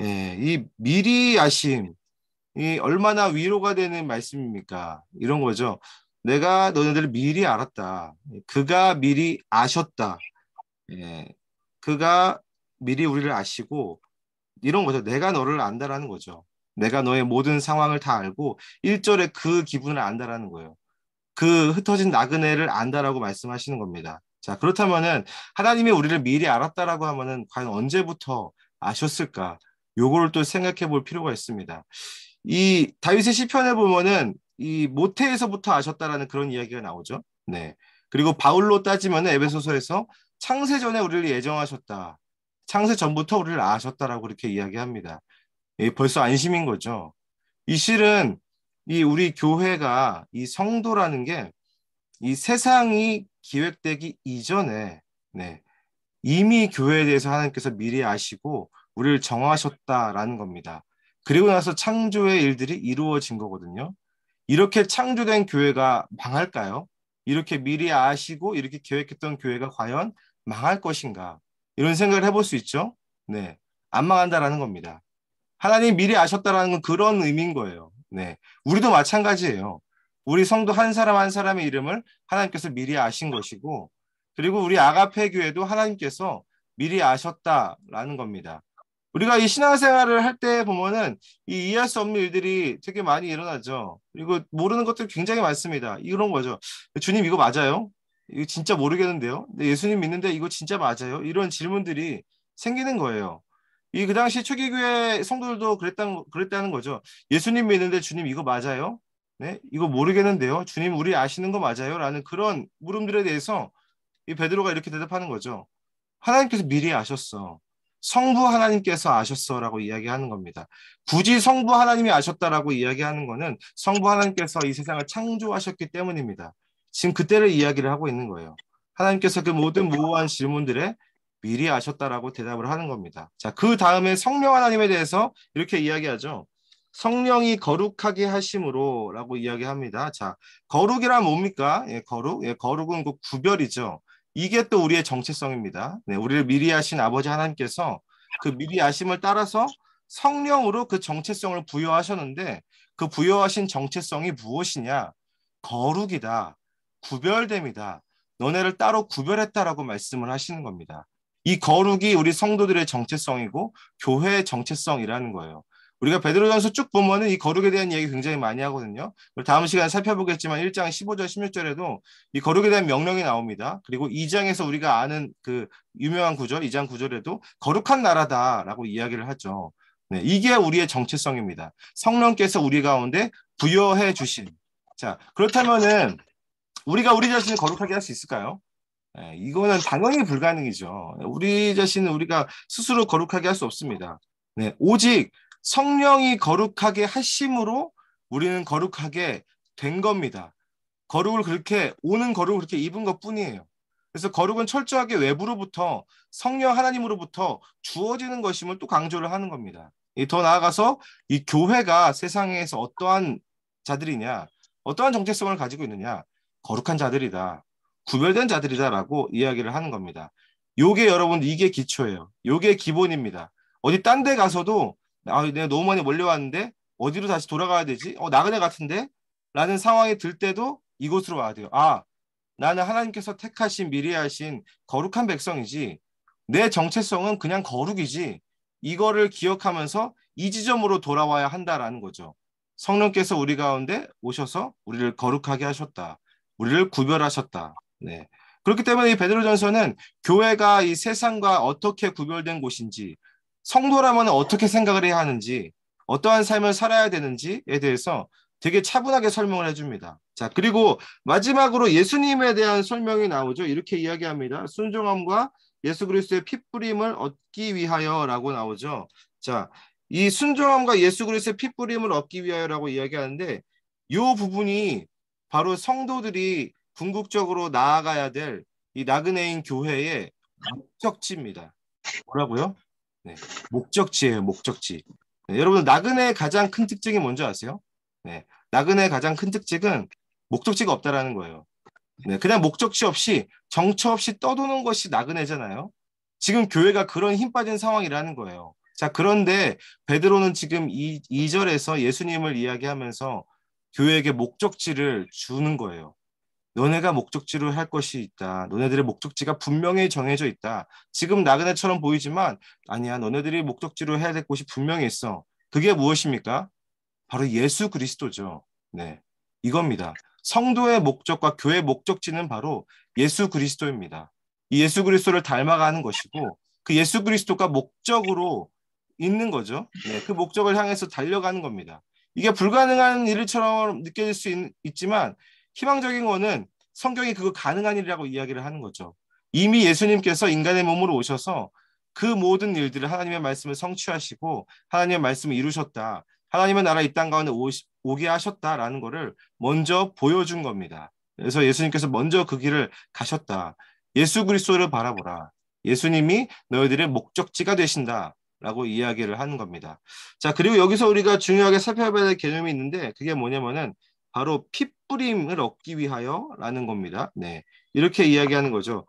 [SPEAKER 1] 예, 이 미리 아심, 이 얼마나 위로가 되는 말씀입니까? 이런 거죠. 내가 너네들을 미리 알았다. 그가 미리 아셨다. 예, 그가 미리 우리를 아시고 이런 거죠. 내가 너를 안다라는 거죠. 내가 너의 모든 상황을 다 알고 1절에 그 기분을 안다라는 거예요. 그 흩어진 나그네를 안다라고 말씀하시는 겁니다. 자, 그렇다면은 하나님이 우리를 미리 알았다라고 하면은 과연 언제부터 아셨을까? 요거를 또 생각해 볼 필요가 있습니다. 이 다윗의 시편에 보면은 이 모태에서부터 아셨다라는 그런 이야기가 나오죠. 네. 그리고 바울로 따지면은 에베소서에서 창세 전에 우리를 예정하셨다. 창세 전부터 우리를 아셨다라고 그렇게 이야기합니다. 벌써 안심인 거죠. 이 실은 이 우리 교회가 이 성도라는 게 이 세상이 기획되기 이전에 네, 이미 교회에 대해서 하나님께서 미리 아시고 우리를 정하셨다라는 겁니다. 그리고 나서 창조의 일들이 이루어진 거거든요. 이렇게 창조된 교회가 망할까요? 이렇게 미리 아시고 이렇게 계획했던 교회가 과연 망할 것인가? 이런 생각을 해볼 수 있죠. 네, 안 망한다라는 겁니다. 하나님 미리 아셨다라는 건 그런 의미인 거예요. 네. 우리도 마찬가지예요. 우리 성도 한 사람 한 사람의 이름을 하나님께서 미리 아신 것이고, 그리고 우리 아가페 교회도 하나님께서 미리 아셨다라는 겁니다. 우리가 이 신앙생활을 할 때 보면은 이 이해할 수 없는 일들이 되게 많이 일어나죠. 그리고 모르는 것들 굉장히 많습니다. 이런 거죠. 주님 이거 맞아요? 이거 진짜 모르겠는데요. 근데 예수님 믿는데 이거 진짜 맞아요? 이런 질문들이 생기는 거예요. 이 그 당시 초기교회 성도들도 그랬다는 거죠. 예수님 믿는데 주님 이거 맞아요? 네? 이거 모르겠는데요. 주님 우리 아시는 거 맞아요? 라는 그런 물음들에 대해서 이 베드로가 이렇게 대답하는 거죠. 하나님께서 미리 아셨어. 성부 하나님께서 아셨어라고 이야기하는 겁니다. 굳이 성부 하나님이 아셨다라고 이야기하는 거는 성부 하나님께서 이 세상을 창조하셨기 때문입니다. 지금 그때를 이야기를 하고 있는 거예요. 하나님께서 그 모든 무모한 질문들에 미리 아셨다라고 대답을 하는 겁니다. 자, 그 다음에 성령 하나님에 대해서 이렇게 이야기하죠. 성령이 거룩하게 하심으로라고 이야기합니다. 자, 거룩이란 뭡니까? 예, 거룩. 예, 거룩은 그 구별이죠. 이게 또 우리의 정체성입니다. 네, 우리를 미리 하신 아버지 하나님께서 그 미리 아심을 따라서 성령으로 그 정체성을 부여하셨는데 그 부여하신 정체성이 무엇이냐? 거룩이다. 구별됨이다. 너네를 따로 구별했다라고 말씀을 하시는 겁니다. 이 거룩이 우리 성도들의 정체성이고 교회의 정체성이라는 거예요. 우리가 베드로전서 쭉 보면은 이 거룩에 대한 이야기 굉장히 많이 하거든요. 다음 시간에 살펴보겠지만 1장 15절 16절에도 이 거룩에 대한 명령이 나옵니다. 그리고 2장에서 우리가 아는 그 유명한 구절 2장 9절에도 거룩한 나라다라고 이야기를 하죠. 네, 이게 우리의 정체성입니다. 성령께서 우리 가운데 부여해 주신. 자, 그렇다면은 우리가 우리 자신을 거룩하게 할 수 있을까요? 네, 이거는 당연히 불가능이죠. 우리 자신은 우리가 스스로 거룩하게 할 수 없습니다. 네, 오직 성령이 거룩하게 하심으로 우리는 거룩하게 된 겁니다. 거룩을 그렇게 오는 거룩을 그렇게 입은 것뿐이에요. 그래서 거룩은 철저하게 외부로부터 성령 하나님으로부터 주어지는 것임을 또 강조를 하는 겁니다. 더 나아가서 이 교회가 세상에서 어떠한 자들이냐, 어떠한 정체성을 가지고 있느냐, 거룩한 자들이다, 구별된 자들이다라고 이야기를 하는 겁니다. 요게 여러분 이게 기초예요. 요게 기본입니다. 어디 딴 데 가서도 내가 너무 많이 몰려왔는데 어디로 다시 돌아가야 되지? 나그네 같은데? 라는 상황이 들 때도 이곳으로 와야 돼요. 아, 나는 하나님께서 택하신 미리 하신 거룩한 백성이지. 내 정체성은 그냥 거룩이지. 이거를 기억하면서 이 지점으로 돌아와야 한다라는 거죠. 성령께서 우리 가운데 오셔서 우리를 거룩하게 하셨다. 우리를 구별하셨다. 네. 그렇기 때문에 이 베드로전서는 교회가 이 세상과 어떻게 구별된 곳인지, 성도라면 어떻게 생각을 해야 하는지, 어떠한 삶을 살아야 되는지에 대해서 되게 차분하게 설명을 해줍니다. 자, 그리고 마지막으로 예수님에 대한 설명이 나오죠. 이렇게 이야기합니다. 순종함과 예수 그리스도의 핏부림을 얻기 위하여라고 나오죠. 자, 이 순종함과 예수 그리스도의 핏부림을 얻기 위하여라고 이야기하는데 이 부분이 바로 성도들이 궁극적으로 나아가야 될 이 나그네인 교회의 목적지입니다. 뭐라고요? 네, 목적지예요, 목적지. 네, 여러분 나그네의 가장 큰 특징이 뭔지 아세요? 네, 나그네의 가장 큰 특징은 목적지가 없다라는 거예요. 네, 그냥 목적지 없이 정처 없이 떠도는 것이 나그네잖아요. 지금 교회가 그런 힘 빠진 상황이라는 거예요. 자, 그런데 베드로는 지금 이절에서 예수님을 이야기하면서 교회에게 목적지를 주는 거예요. 너네가 목적지로 할 것이 있다. 너네들의 목적지가 분명히 정해져 있다. 지금 나그네처럼 보이지만 아니야. 너네들이 목적지로 해야 될 곳이 분명히 있어. 그게 무엇입니까? 바로 예수 그리스도죠. 네, 이겁니다. 성도의 목적과 교회의 목적지는 바로 예수 그리스도입니다. 이 예수 그리스도를 닮아가는 것이고 그 예수 그리스도가 목적으로 있는 거죠. 네, 그 목적을 향해서 달려가는 겁니다. 이게 불가능한 일처럼 느껴질 수 있지만 희망적인 거는 성경이 그거 가능한 일이라고 이야기를 하는 거죠. 이미 예수님께서 인간의 몸으로 오셔서 그 모든 일들을 하나님의 말씀을 성취하시고 하나님의 말씀을 이루셨다. 하나님의 나라 이 땅 가운데 오게 하셨다라는 것을 먼저 보여준 겁니다. 그래서 예수님께서 먼저 그 길을 가셨다. 예수 그리스도를 바라보라. 예수님이 너희들의 목적지가 되신다라고 이야기를 하는 겁니다. 자, 그리고 여기서 우리가 중요하게 살펴봐야 될 개념이 있는데 그게 뭐냐면은 바로 핏뿌림을 얻기 위하여라는 겁니다. 네, 이렇게 이야기하는 거죠.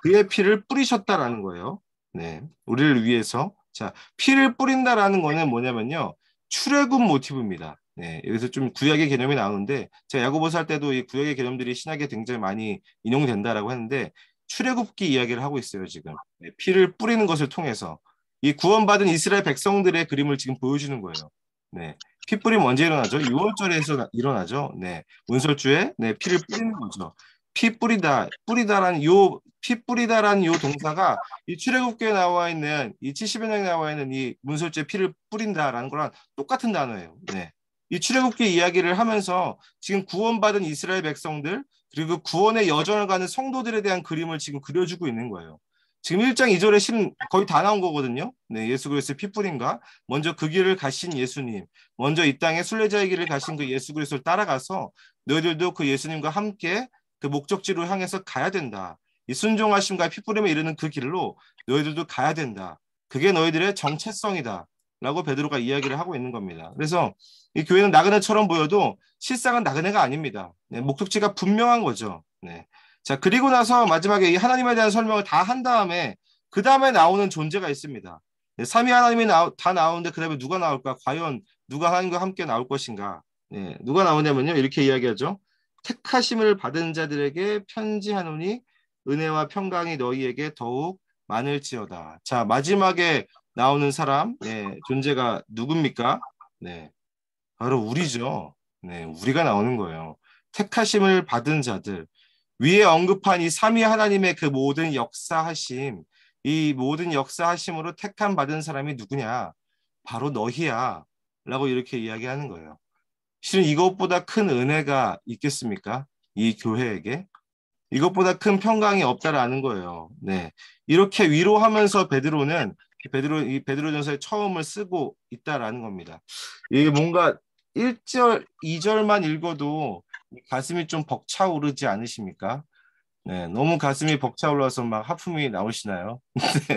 [SPEAKER 1] 그의 피를 뿌리셨다라는 거예요. 네, 우리를 위해서. 자, 피를 뿌린다라는 거는 뭐냐면요. 출애굽 모티브입니다. 네, 여기서 좀 구약의 개념이 나오는데 제가 야고보서 할 때도 이 구약의 개념들이 신약에 굉장히 많이 인용된다라고 했는데 출애굽기 이야기를 하고 있어요, 지금. 네, 피를 뿌리는 것을 통해서 이 구원받은 이스라엘 백성들의 그림을 지금 보여주는 거예요. 네. 피 뿌림 언제 일어나죠? 6월절에서 일어나죠. 네. 운설주에 네, 피를 뿌리는 거죠. 피 뿌리다, 피 뿌리다라는 요 동사가 이 출애굽기에 나와 있는 이 70여 장에 나와 있는 이 문설주에 피를 뿌린다라는 거랑 똑같은 단어예요. 네. 이 출애굽기 이야기를 하면서 지금 구원받은 이스라엘 백성들 그리고 구원의 여정을 가는 성도들에 대한 그림을 지금 그려주고 있는 거예요. 지금 1장 2절에 거의 다 나온 거거든요. 네, 예수 그리스도의 피뿌림과 먼저 그 길을 가신 예수님, 먼저 이 땅에 순례자의 길을 가신 그 예수 그리스도를 따라가서 너희들도 그 예수님과 함께 그 목적지로 향해서 가야 된다. 이 순종하심과 피뿌림에 이르는 그 길로 너희들도 가야 된다. 그게 너희들의 정체성이다. 라고 베드로가 이야기를 하고 있는 겁니다. 그래서 이 교회는 나그네처럼 보여도 실상은 나그네가 아닙니다. 네, 목적지가 분명한 거죠. 네. 자, 그리고 나서 마지막에 이 하나님에 대한 설명을 다 한 다음에 그 다음에 나오는 존재가 있습니다. 네, 삼위 하나님이 다 나오는데 그 다음에 누가 나올까? 과연 누가 하나님과 함께 나올 것인가? 네, 누가 나오냐면요. 이렇게 이야기하죠. 택하심을 받은 자들에게 편지하노니 은혜와 평강이 너희에게 더욱 많을지어다. 자, 마지막에 나오는 사람, 네, 존재가 누굽니까? 네, 바로 우리죠. 네, 우리가 나오는 거예요. 택하심을 받은 자들. 위에 언급한 이 삼위 하나님의 그 모든 역사하심, 이 모든 역사하심으로 택함 받은 사람이 누구냐? 바로 너희야. 라고 이렇게 이야기하는 거예요. 실은 이것보다 큰 은혜가 있겠습니까? 이 교회에게? 이것보다 큰 평강이 없다라는 거예요. 네. 이렇게 위로하면서 이 베드로전서의 처음을 쓰고 있다라는 겁니다. 이게 뭔가 1절, 2절만 읽어도 가슴이 좀 벅차오르지 않으십니까? 네, 너무 가슴이 벅차올라서 막 하품이 나오시나요? 네.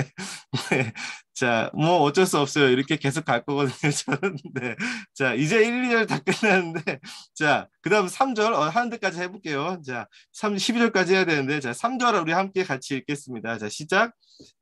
[SPEAKER 1] 네. 자, 뭐 어쩔 수 없어요. 이렇게 계속 갈 거거든요, 저는. 네. 자, 이제 1, 2절 다 끝났는데, 자, 그 다음 3절, 하는 데까지 해볼게요. 자, 12절까지 해야 되는데, 자, 3절 우리 함께 같이 읽겠습니다. 자, 시작.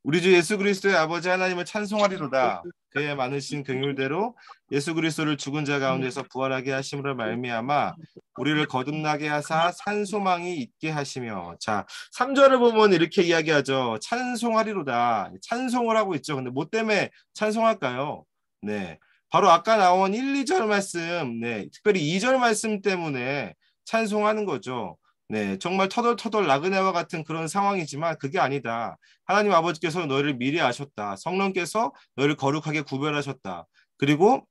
[SPEAKER 1] 우리 주 예수 그리스도의 아버지 하나님을 찬송하리로다. 그의 많으신 긍휼대로 예수 그리스도를 죽은 자 가운데서 부활하게 하심으로 말미암아 우리를 거듭나게 하사 산소망이 있게 하시며 자 3절을 보면 이렇게 이야기하죠. 찬송하리로다. 찬송을 하고 있죠. 근데 뭐 때문에 찬송할까요? 네. 바로 아까 나온 1, 2절 말씀, 네. 특별히 2절 말씀 때문에 찬송하는 거죠. 네. 정말 터덜터덜 나그네와 같은 그런 상황이지만 그게 아니다. 하나님 아버지께서 너희를 미리 아셨다. 성령께서 너희를 거룩하게 구별하셨다. 그리고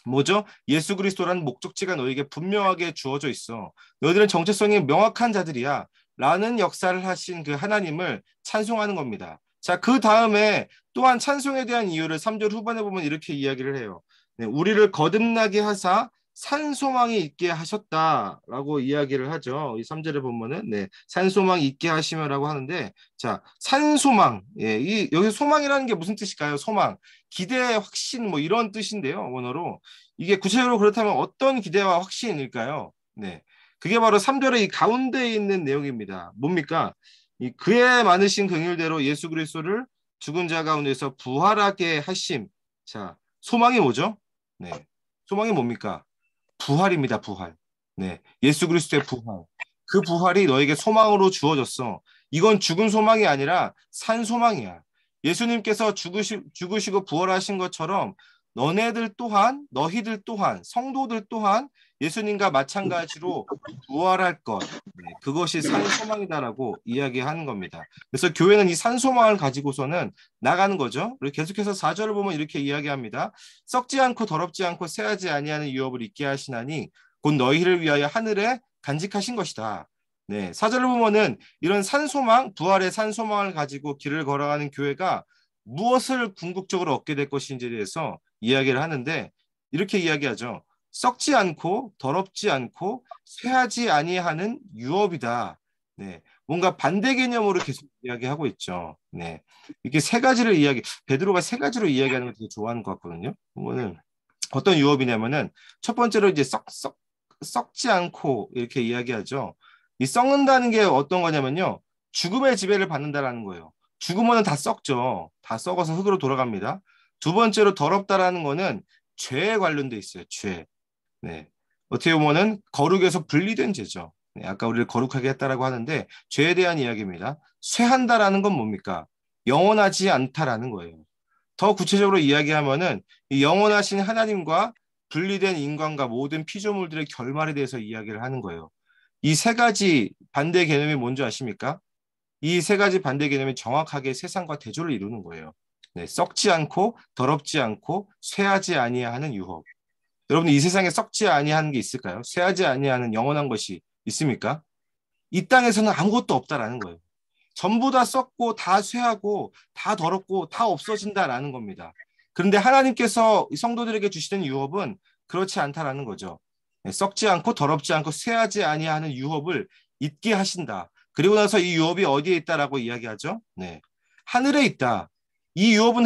[SPEAKER 1] 뭐죠? 예수 그리스도라는 목적지가 너에게 분명하게 주어져 있어. 너희들은 정체성이 명확한 자들이야. 라는 역사를 하신 그 하나님을 찬송하는 겁니다. 자, 그 다음에 또한 찬송에 대한 이유를 3절 후반에 보면 이렇게 이야기를 해요. 네, 우리를 거듭나게 하사 산소망이 있게 하셨다라고 이야기를 하죠. 이 3절에 보면은 네, 산소망이 있게 하시면라고 하는데 자, 산소망. 예, 이 여기 소망이라는 게 무슨 뜻일까요? 소망. 기대, 확신 뭐 이런 뜻인데요. 원어로. 이게 구체적으로 그렇다면 어떤 기대와 확신일까요? 네. 그게 바로 3절의 이 가운데 있는 내용입니다. 뭡니까? 이 그의 많으신 긍휼대로 예수 그리스도를 죽은 자 가운데서 부활하게 하심. 자, 소망이 뭐죠? 네. 소망이 뭡니까? 부활입니다, 부활. 네. 예수 그리스도의 부활. 그 부활이 너에게 소망으로 주어졌어. 이건 죽은 소망이 아니라 산 소망이야. 예수님께서 죽으시고 부활하신 것처럼 너네들 또한, 너희들 또한, 성도들 또한 예수님과 마찬가지로 부활할 것. 네, 그것이 산 소망이다라고 이야기하는 겁니다. 그래서 교회는 이 산 소망을 가지고서는 나가는 거죠. 그리고 계속해서 4절을 보면 이렇게 이야기합니다. 썩지 않고 더럽지 않고 새하지 아니하는 유업을 있게 하시나니 곧 너희를 위하여 하늘에 간직하신 것이다. 네, 4절을 보면은 이런 산소망, 부활의 산소망을 가지고 길을 걸어가는 교회가 무엇을 궁극적으로 얻게 될 것인지에 대해서 이야기를 하는데 이렇게 이야기하죠. 썩지 않고 더럽지 않고 쇠하지 아니하는 유업이다. 네, 뭔가 반대 개념으로 계속 이야기하고 있죠. 네, 이렇게 세 가지를 베드로가 세 가지로 이야기하는 걸 되게 좋아하는 것 같거든요. 보면은 어떤 유업이냐면은 첫 번째로 이제 썩지 않고 이렇게 이야기하죠. 이 썩는다는 게 어떤 거냐면요. 죽음의 지배를 받는다라는 거예요. 죽으면 다 썩죠. 다 썩어서 흙으로 돌아갑니다. 두 번째로 더럽다라는 거는 죄에 관련돼 있어요. 죄. 네. 어떻게 보면은 거룩에서 분리된 죄죠. 네, 아까 우리를 거룩하게 했다라고 하는데 죄에 대한 이야기입니다. 쇠한다라는 건 뭡니까? 영원하지 않다라는 거예요. 더 구체적으로 이야기하면은 이 영원하신 하나님과 분리된 인간과 모든 피조물들의 결말에 대해서 이야기를 하는 거예요. 이 세 가지 반대 개념이 뭔지 아십니까? 이 세 가지 반대 개념이 정확하게 세상과 대조를 이루는 거예요. 네, 썩지 않고 더럽지 않고 쇠하지 아니하는 유업. 여러분 이 세상에 썩지 아니하는 게 있을까요? 쇠하지 아니하는 영원한 것이 있습니까? 이 땅에서는 아무것도 없다라는 거예요. 전부 다 썩고 다 쇠하고 다 더럽고 다 없어진다라는 겁니다. 그런데 하나님께서 성도들에게 주시는 유업은 그렇지 않다라는 거죠. 네, 썩지 않고 더럽지 않고 쇠하지 아니하는 유업을 잊게 하신다. 그리고 나서 이 유업이 어디에 있다라고 이야기하죠? 네, 하늘에 있다. 이 유업은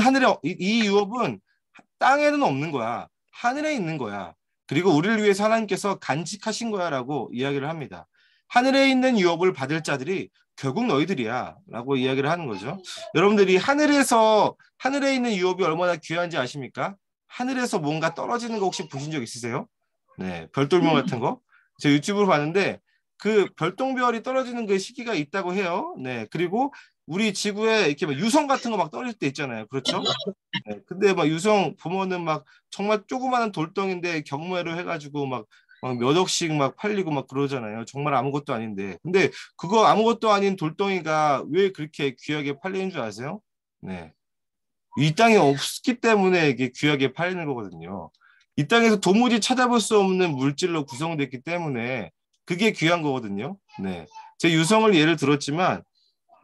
[SPEAKER 1] 땅에는 없는 거야. 하늘에 있는 거야. 그리고 우리를 위해서 하나님께서 간직하신 거야라고 이야기를 합니다. 하늘에 있는 유업을 받을 자들이 결국 너희들이야 라고 이야기를 하는 거죠. 여러분들이 하늘에 있는 유업이 얼마나 귀한지 아십니까? 하늘에서 뭔가 떨어지는 거 혹시 보신 적 있으세요? 네, 별돌명 같은 거. 제가 유튜브로 봤는데 그 별똥별이 떨어지는 그 시기가 있다고 해요. 네, 그리고 우리 지구에 이렇게 막 유성 같은 거 막 떨어질 때 있잖아요. 그렇죠? 네, 근데 막 유성 보면은 막 정말 조그마한 돌덩인데 경매로 해가지고 막 몇 억씩 막 팔리고 막 그러잖아요. 정말 아무것도 아닌데. 근데 그거 아무것도 아닌 돌덩이가 왜 그렇게 귀하게 팔리는 줄 아세요? 네. 이 땅에 없기 때문에 이게 귀하게 팔리는 거거든요. 이 땅에서 도무지 찾아볼 수 없는 물질로 구성됐기 때문에 그게 귀한 거거든요. 네. 제 유성을 예를 들었지만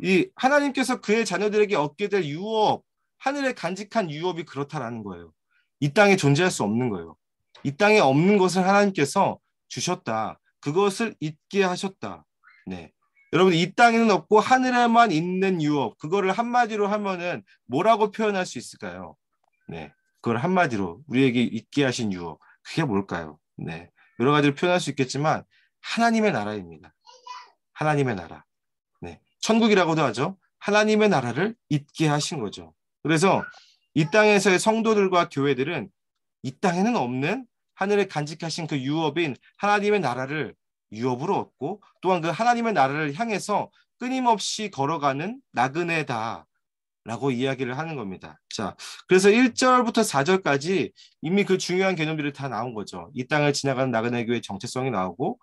[SPEAKER 1] 이 하나님께서 그의 자녀들에게 얻게 될 유업, 하늘에 간직한 유업이 그렇다라는 거예요. 이 땅에 존재할 수 없는 거예요. 이 땅에 없는 것을 하나님께서 주셨다. 그것을 잊게 하셨다. 네. 여러분 이 땅에는 없고 하늘에만 있는 유업. 그거를 한마디로 하면은 뭐라고 표현할 수 있을까요? 네. 그걸 한마디로 우리에게 잊게 하신 유업. 그게 뭘까요? 네. 여러 가지로 표현할 수 있겠지만 하나님의 나라입니다. 하나님의 나라. 네. 천국이라고도 하죠. 하나님의 나라를 잊게 하신 거죠. 그래서 이 땅에서의 성도들과 교회들은 이 땅에는 없는 하늘에 간직하신 그 유업인 하나님의 나라를 유업으로 얻고 또한 그 하나님의 나라를 향해서 끊임없이 걸어가는 나그네다. 라고 이야기를 하는 겁니다. 자, 그래서 1절부터 4절까지 이미 그 중요한 개념들이 다 나온 거죠. 이 땅을 지나가는 나그네 교회의 정체성이 나오고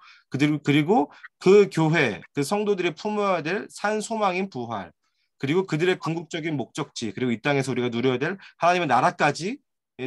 [SPEAKER 1] 그리고 그 교회, 그 성도들이 품어야 될 산 소망인 부활, 그리고 그들의 궁극적인 목적지, 그리고 이 땅에서 우리가 누려야 될 하나님의 나라까지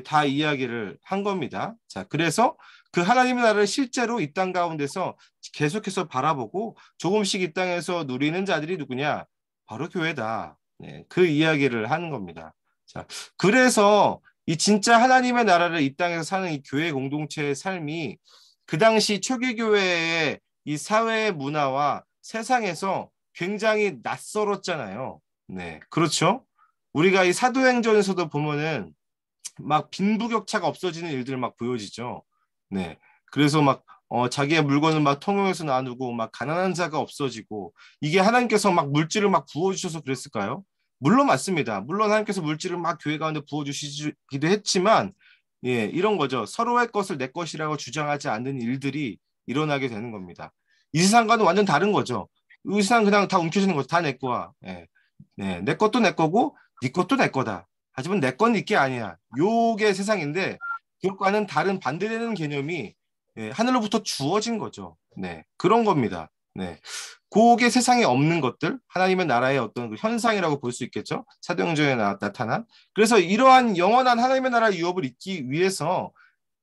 [SPEAKER 1] 다 이야기를 한 겁니다. 자, 그래서 그 하나님의 나라를 실제로 이 땅 가운데서 계속해서 바라보고 조금씩 이 땅에서 누리는 자들이 누구냐? 바로 교회다. 네, 그 이야기를 하는 겁니다. 자, 그래서 이 진짜 하나님의 나라를 이 땅에서 사는 이 교회 공동체의 삶이 그 당시 초기교회의 이 사회 문화와 세상에서 굉장히 낯설었잖아요. 네, 그렇죠. 우리가 이 사도행전에서도 보면은 막 빈부격차가 없어지는 일들 막 보여지죠. 네. 그래서 막 자기의 물건을 막 통용해서 나누고 막 가난한 자가 없어지고 이게 하나님께서 막 물질을 막 부어주셔서 그랬을까요? 물론 맞습니다. 물론 하나님께서 물질을 막 교회 가운데 부어주시기도 했지만 예, 이런 거죠. 서로의 것을 내 것이라고 주장하지 않는 일들이 일어나게 되는 겁니다. 이 세상과는 완전 다른 거죠. 이 세상 그냥 다 움켜쥐는 거죠. 다 내 거야. 예. 네, 내 것도 내 거고 네 것도 내 거다. 하지만 내 건 네 게 아니야. 요게 세상인데 그것과는 다른 반대되는 개념이 예, 하늘로부터 주어진 거죠. 네, 그런 겁니다. 네, 그게 세상에 없는 것들, 하나님의 나라의 어떤 그 현상이라고 볼 수 있겠죠. 사도행전에 나타난. 그래서 이러한 영원한 하나님의 나라의 유업을 잇기 위해서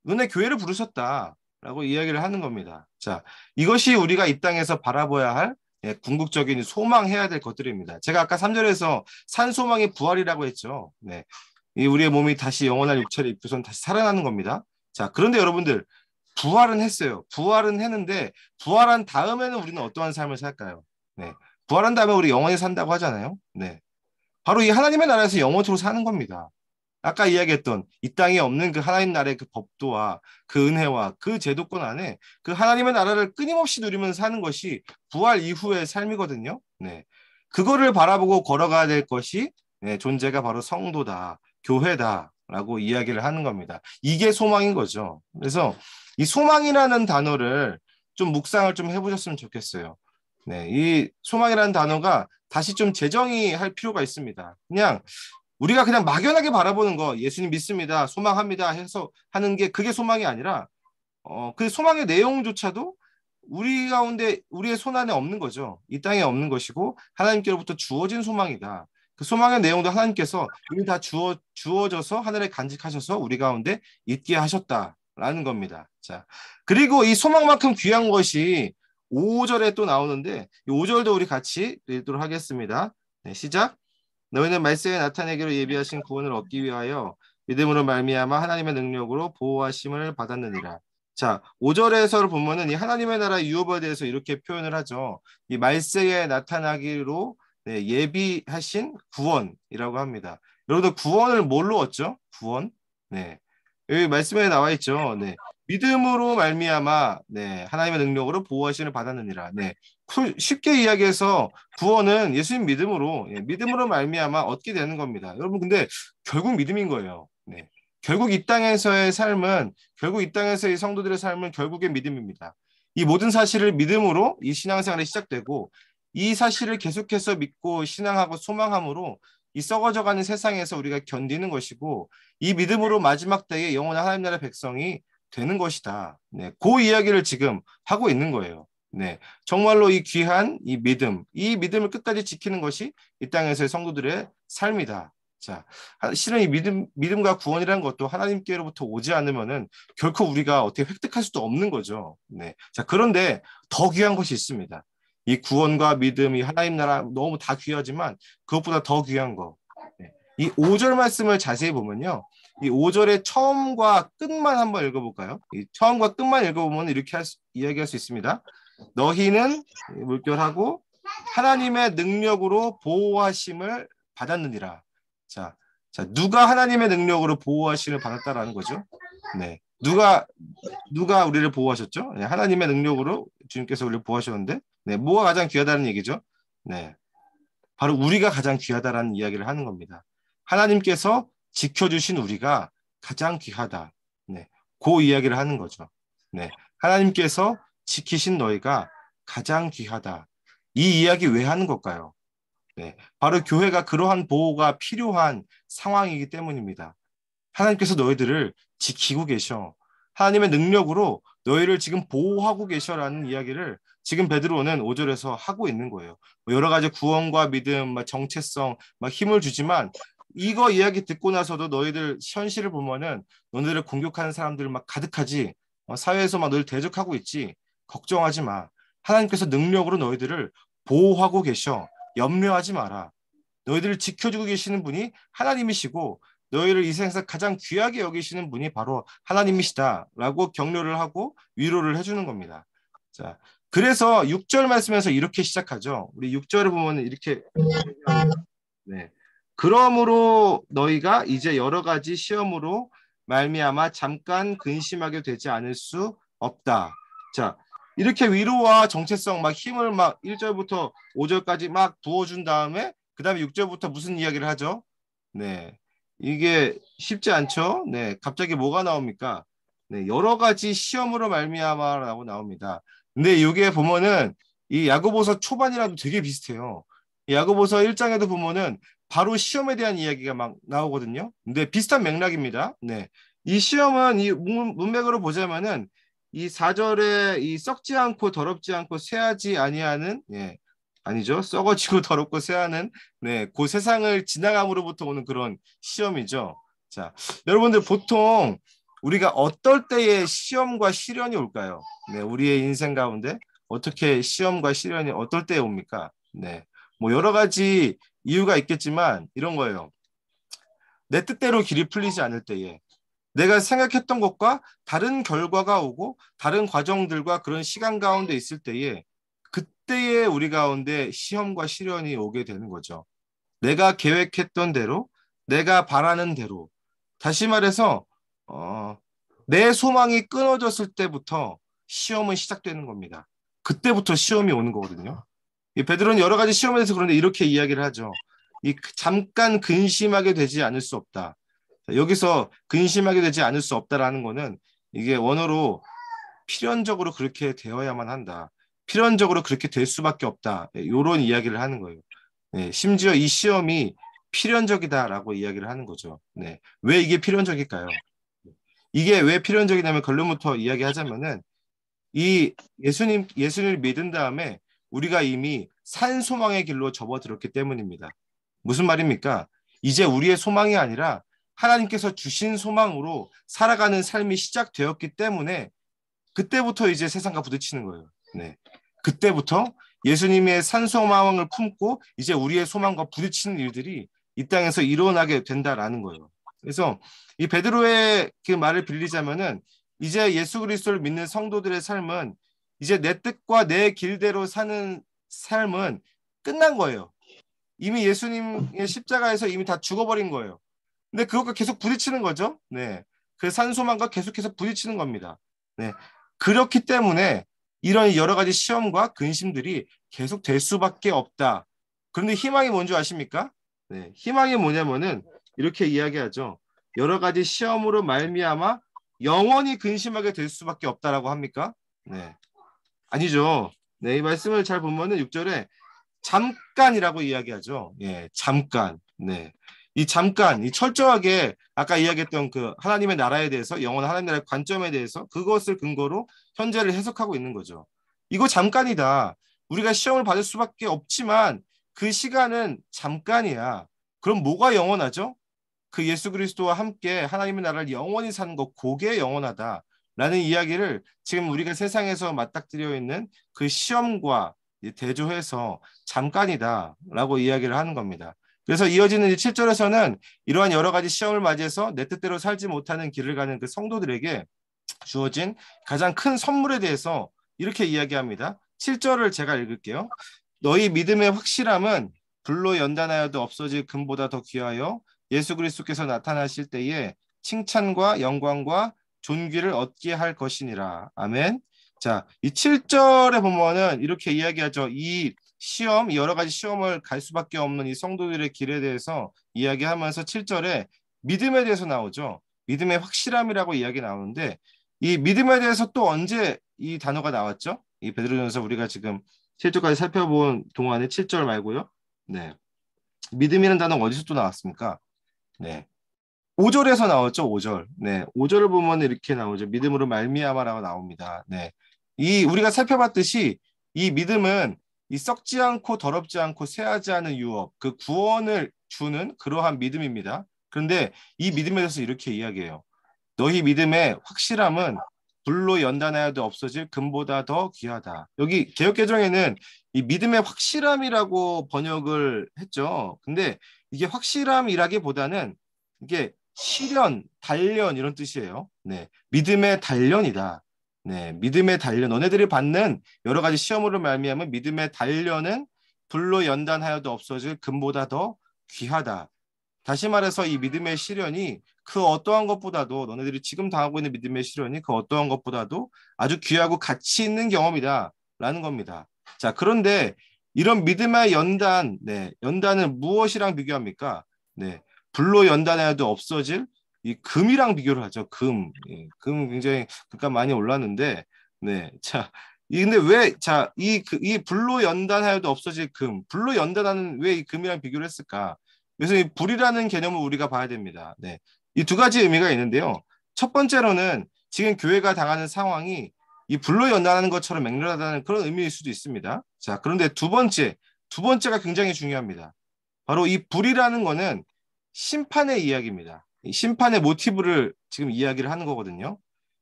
[SPEAKER 1] 너네 교회를 부르셨다라고 이야기를 하는 겁니다. 자, 이것이 우리가 이 땅에서 바라봐야 할 예, 궁극적인 소망해야 될 것들입니다. 제가 아까 3절에서 산 소망의 부활이라고 했죠. 네. 이 우리의 몸이 다시 영원한 육체를 입고선 다시 살아나는 겁니다. 자, 그런데 여러분들 부활은 했어요. 부활은 했는데 부활한 다음에는 우리는 어떠한 삶을 살까요? 네. 부활한 다음에 우리 영원히 산다고 하잖아요. 네. 바로 이 하나님의 나라에서 영원토록 사는 겁니다. 아까 이야기했던 이 땅에 없는 그 하나님 나라의 그 법도와 그 은혜와 그 제도권 안에 그 하나님의 나라를 끊임없이 누리면서 사는 것이 부활 이후의 삶이거든요. 네. 그거를 바라보고 걸어가야 될 것이 네, 존재가 바로 성도다, 교회다라고 이야기를 하는 겁니다. 이게 소망인 거죠. 그래서 이 소망이라는 단어를 좀 묵상을 좀 해보셨으면 좋겠어요. 네, 이 소망이라는 단어가 다시 좀 재정의 할 필요가 있습니다. 그냥 우리가 그냥 막연하게 바라보는 거 예수님 믿습니다, 소망합니다 해서 하는 게 그게 소망이 아니라 그 소망의 내용조차도 우리 가운데 우리의 손 안에 없는 거죠. 이 땅에 없는 것이고 하나님께로부터 주어진 소망이다. 그 소망의 내용도 하나님께서 이미 다 주어져서 하늘에 간직하셔서 우리 가운데 있게 하셨다라는 겁니다. 자, 그리고 이 소망만큼 귀한 것이 5절에 또 나오는데 이 5절도 우리 같이 읽도록 하겠습니다. 네, 시작. 너희는 말세에 나타내기로 예비하신 구원을 얻기 위하여 믿음으로 말미암아 하나님의 능력으로 보호하심을 받았느니라. 자, 5절에서 보면은 이 하나님의 나라 유업에 대해서 이렇게 표현을 하죠. 이 말세에 나타나기로 네, 예비하신 구원이라고 합니다. 여러분들 구원을 뭘로 얻죠? 구원? 네. 여기 말씀에 나와 있죠. 네. 믿음으로 말미암아 네, 하나님의 능력으로 보호하심을 받았느니라. 네. 쉽게 이야기해서 구원은 예수님 믿음으로 예, 믿음으로 말미암아 얻게 되는 겁니다. 여러분 근데 결국 믿음인 거예요. 네. 결국 이 땅에서의 삶은 결국 이 땅에서의 성도들의 삶은 결국엔 믿음입니다. 이 모든 사실을 믿음으로 이 신앙생활이 시작되고 이 사실을 계속해서 믿고 신앙하고 소망함으로 이 썩어져가는 세상에서 우리가 견디는 것이고 이 믿음으로 마지막 때에 영원한 하나님 나라의 백성이 되는 것이다. 네, 그 이야기를 지금 하고 있는 거예요. 네, 정말로 이 귀한 이 믿음을 끝까지 지키는 것이 이 땅에서의 성도들의 삶이다. 자, 실은 이 믿음과 구원이라는 것도 하나님께로부터 오지 않으면은 결코 우리가 어떻게 획득할 수도 없는 거죠. 네, 자, 그런데 더 귀한 것이 있습니다. 이 구원과 믿음, 이 하나님 나라 너무 다 귀하지만 그것보다 더 귀한 거. 네, 이 5절 말씀을 자세히 보면요. 이 5절의 처음과 끝만 한번 읽어볼까요? 이 처음과 끝만 읽어보면 이렇게 이야기할 수 있습니다. 너희는 물결하고 하나님의 능력으로 보호하심을 받았느니라. 자, 누가 하나님의 능력으로 보호하심을 받았다라는 거죠? 네, 누가 우리를 보호하셨죠? 네, 하나님의 능력으로 주님께서 우리를 보호하셨는데, 네, 뭐가 가장 귀하다는 얘기죠? 네, 바로 우리가 가장 귀하다라는 이야기를 하는 겁니다. 하나님께서 지켜주신 우리가 가장 귀하다. 네, 그 이야기를 하는 거죠. 네, 하나님께서 지키신 너희가 가장 귀하다. 이 이야기 왜 하는 걸까요? 네, 바로 교회가 그러한 보호가 필요한 상황이기 때문입니다. 하나님께서 너희들을 지키고 계셔. 하나님의 능력으로 너희를 지금 보호하고 계셔라는 이야기를 지금 베드로는 5절에서 하고 있는 거예요. 뭐 여러 가지 구원과 믿음, 정체성, 힘을 주지만 이거 이야기 듣고 나서도 너희들 현실을 보면은 너희들을 공격하는 사람들 가득하지. 사회에서 늘 대적하고 있지. 걱정하지 마. 하나님께서 능력으로 너희들을 보호하고 계셔. 염려하지 마라. 너희들을 지켜주고 계시는 분이 하나님이시고 너희를 이 세상에서 가장 귀하게 여기시는 분이 바로 하나님이시다라고 격려를 하고 위로를 해주는 겁니다. 자, 그래서 6절 말씀에서 이렇게 시작하죠. 우리 6절을 보면 이렇게 네. 그러므로 너희가 이제 여러 가지 시험으로 말미암아 잠깐 근심하게 되지 않을 수 없다. 자, 이렇게 위로와 정체성 막 힘을 막 1절부터 5절까지 막 부어준 다음에 그다음에 6절부터 무슨 이야기를 하죠? 네. 이게 쉽지 않죠? 네. 갑자기 뭐가 나옵니까? 네. 여러 가지 시험으로 말미암아라고 나옵니다. 근데 이게 보면은 이 야고보서 초반이라도 되게 비슷해요. 야고보서 1장에도 보면은 바로 시험에 대한 이야기가 막 나오거든요. 근데 비슷한 맥락입니다. 네. 이 시험은 이 문맥으로 보자면은 이 4절에 이 썩지 않고 더럽지 않고 쇠하지 아니하는 예. 아니죠. 썩어지고 더럽고 쇠하는 네, 그 세상을 지나감으로부터 오는 그런 시험이죠. 자, 여러분들 보통 우리가 어떨 때에 시험과 시련이 올까요? 네, 우리의 인생 가운데 어떻게 시험과 시련이 어떨 때에 옵니까? 네. 뭐 여러 가지 이유가 있겠지만 이런 거예요. 내 뜻대로 길이 풀리지 않을 때에 내가 생각했던 것과 다른 결과가 오고 다른 과정들과 그런 시간 가운데 있을 때에 그때에 우리 가운데 시험과 시련이 오게 되는 거죠. 내가 계획했던 대로, 내가 바라는 대로. 다시 말해서 내 소망이 끊어졌을 때부터 시험은 시작되는 겁니다. 그때부터 시험이 오는 거거든요. 이 베드로는 여러 가지 시험에 대해서 그런데 이렇게 이야기를 하죠. 이 잠깐 근심하게 되지 않을 수 없다. 여기서 근심하게 되지 않을 수 없다라는 거는 이게 원어로 필연적으로 그렇게 되어야만 한다. 필연적으로 그렇게 될 수밖에 없다. 이런 이야기를 하는 거예요. 네, 심지어 이 시험이 필연적이다라고 이야기를 하는 거죠. 네, 왜 이게 필연적일까요? 이게 왜 필연적이냐면 결론부터 이야기하자면은 이 예수님을 믿은 다음에 우리가 이미 산 소망의 길로 접어들었기 때문입니다. 무슨 말입니까? 이제 우리의 소망이 아니라 하나님께서 주신 소망으로 살아가는 삶이 시작되었기 때문에 그때부터 이제 세상과 부딪히는 거예요. 네. 그때부터 예수님의 산 소망을 품고 이제 우리의 소망과 부딪히는 일들이 이 땅에서 일어나게 된다라는 거예요. 그래서 이 베드로의 그 말을 빌리자면은 이제 예수 그리스도를 믿는 성도들의 삶은 이제 내 뜻과 내 길대로 사는 삶은 끝난 거예요. 이미 예수님의 십자가에서 이미 다 죽어버린 거예요. 근데 그것과 계속 부딪히는 거죠. 네. 그 산소망과 계속해서 부딪히는 겁니다. 네. 그렇기 때문에 이런 여러 가지 시험과 근심들이 계속 될 수밖에 없다. 그런데 희망이 뭔지 아십니까? 네. 희망이 뭐냐면은 이렇게 이야기하죠. 여러 가지 시험으로 말미암아 영원히 근심하게 될 수밖에 없다라고 합니까? 네. 아니죠. 네, 이 말씀을 잘 보면은 6절에 잠깐이라고 이야기하죠. 예, 잠깐. 네. 이 잠깐, 이 철저하게 아까 이야기했던 그 하나님의 나라에 대해서 영원한 하나님의 나라의 관점에 대해서 그것을 근거로 현재를 해석하고 있는 거죠. 이거 잠깐이다. 우리가 시험을 받을 수밖에 없지만 그 시간은 잠깐이야. 그럼 뭐가 영원하죠? 그 예수 그리스도와 함께 하나님의 나라를 영원히 사는 것, 그게 영원하다라는 이야기를 지금 우리가 세상에서 맞닥뜨려 있는 그 시험과 대조해서 잠깐이다라고 이야기를 하는 겁니다. 그래서 이어지는 7절에서는 이러한 여러 가지 시험을 맞이해서 내 뜻대로 살지 못하는 길을 가는 그 성도들에게 주어진 가장 큰 선물에 대해서 이렇게 이야기합니다. 7절을 제가 읽을게요. 너희 믿음의 확실함은 불로 연단하여도 없어질 금보다 더 귀하여 예수 그리스도께서 나타나실 때에 칭찬과 영광과 존귀를 얻게 할 것이니라. 아멘. 자, 이 7절에 보면은 이렇게 이야기하죠. 이 시험, 여러 가지 시험을 갈 수밖에 없는 이 성도들의 길에 대해서 이야기하면서 7절에 믿음에 대해서 나오죠. 믿음의 확실함이라고 이야기 나오는데 이 믿음에 대해서 또 언제 이 단어가 나왔죠? 이 베드로전서 우리가 지금 7절까지 살펴본 동안에 7절 말고요. 네. 믿음이라는 단어가 어디서 또 나왔습니까? 네. 5절에서 나왔죠, 5절. 네. 5절을 보면 이렇게 나오죠. 믿음으로 말미암아라고 나옵니다. 네. 이 우리가 살펴봤듯이 이 믿음은 이 썩지 않고 더럽지 않고 쇠하지 않은 유업, 그 구원을 주는 그러한 믿음입니다. 그런데 이 믿음에 대해서 이렇게 이야기해요. 너희 믿음의 확실함은 불로 연단하여도 없어질 금보다 더 귀하다. 여기 개역개정에는 이 믿음의 확실함이라고 번역을 했죠. 근데 이게 확실함이라기보다는 이게 시련, 단련 이런 뜻이에요. 네, 믿음의 단련이다. 네, 믿음의 단련. 너네들이 받는 여러 가지 시험으로 말미암은 믿음의 단련은 불로 연단하여도 없어질 금보다 더 귀하다. 다시 말해서 이 믿음의 시련이 그 어떠한 것보다도 너네들이 지금 당하고 있는 믿음의 시련이 그 어떠한 것보다도 아주 귀하고 가치 있는 경험이다라는 겁니다. 자, 그런데 이런 믿음의 연단, 네, 연단은 무엇이랑 비교합니까? 네, 불로 연단해도 없어질 이 금이랑 비교를 하죠. 금, 예, 금 굉장히 금값 많이 올랐는데, 네, 자, 근데 왜, 자, 이 불로 연단하여도 없어질 금, 불로 연단하는 왜 이 금이랑 비교를 했을까? 그래서 이 불이라는 개념을 우리가 봐야 됩니다. 네. 이 두 가지 의미가 있는데요. 첫 번째로는 지금 교회가 당하는 상황이 이 불로 연단하는 것처럼 맹렬하다는 그런 의미일 수도 있습니다. 자, 그런데 두 번째가 굉장히 중요합니다. 바로 이 불이라는 거는 심판의 이야기입니다. 이 심판의 모티브를 지금 이야기를 하는 거거든요.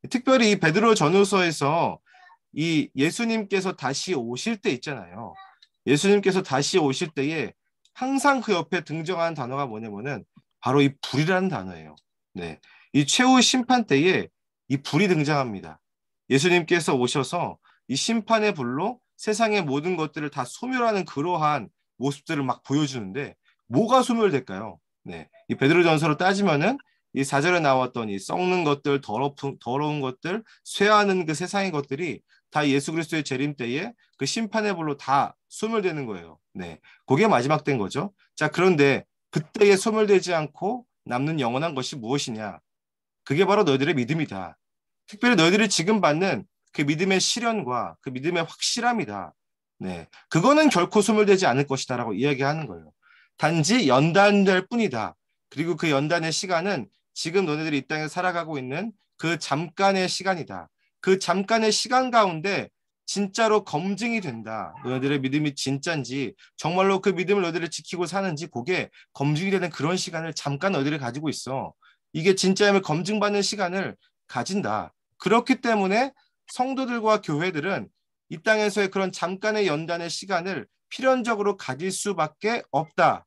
[SPEAKER 1] 특별히 이 베드로 전후서에서 이 예수님께서 다시 오실 때 있잖아요. 예수님께서 다시 오실 때에 항상 그 옆에 등장하는 단어가 뭐냐면은 바로 이 불이라는 단어예요. 네. 이 최후 심판 때에 이 불이 등장합니다. 예수님께서 오셔서 이 심판의 불로 세상의 모든 것들을 다 소멸하는 그러한 모습들을 막 보여주는데 뭐가 소멸될까요? 네. 이 베드로전서로 따지면은 이 4절에 나왔던 이 썩는 것들, 더러운 것들, 쇠하는 그 세상의 것들이 다 예수 그리스도의 재림 때에 그 심판의 불로 다 소멸되는 거예요. 네. 그게 마지막 때인 거죠. 자, 그런데 그때에 소멸되지 않고 남는 영원한 것이 무엇이냐? 그게 바로 너희들의 믿음이다. 특별히 너희들이 지금 받는 그 믿음의 실현과 그 믿음의 확실함이다. 네. 그거는 결코 소멸되지 않을 것이다라고 이야기하는 거예요. 단지 연단될 뿐이다. 그리고 그 연단의 시간은 지금 너네들이 이 땅에 살아가고 있는 그 잠깐의 시간이다. 그 잠깐의 시간 가운데 진짜로 검증이 된다. 너희들의 믿음이 진짜인지 정말로 그 믿음을 너희들이 지키고 사는지 그게 검증이 되는 그런 시간을 잠깐 너희들이 가지고 있어. 이게 진짜임을 검증받는 시간을 가진다. 그렇기 때문에 성도들과 교회들은 이 땅에서의 그런 잠깐의 연단의 시간을 필연적으로 가질 수밖에 없다.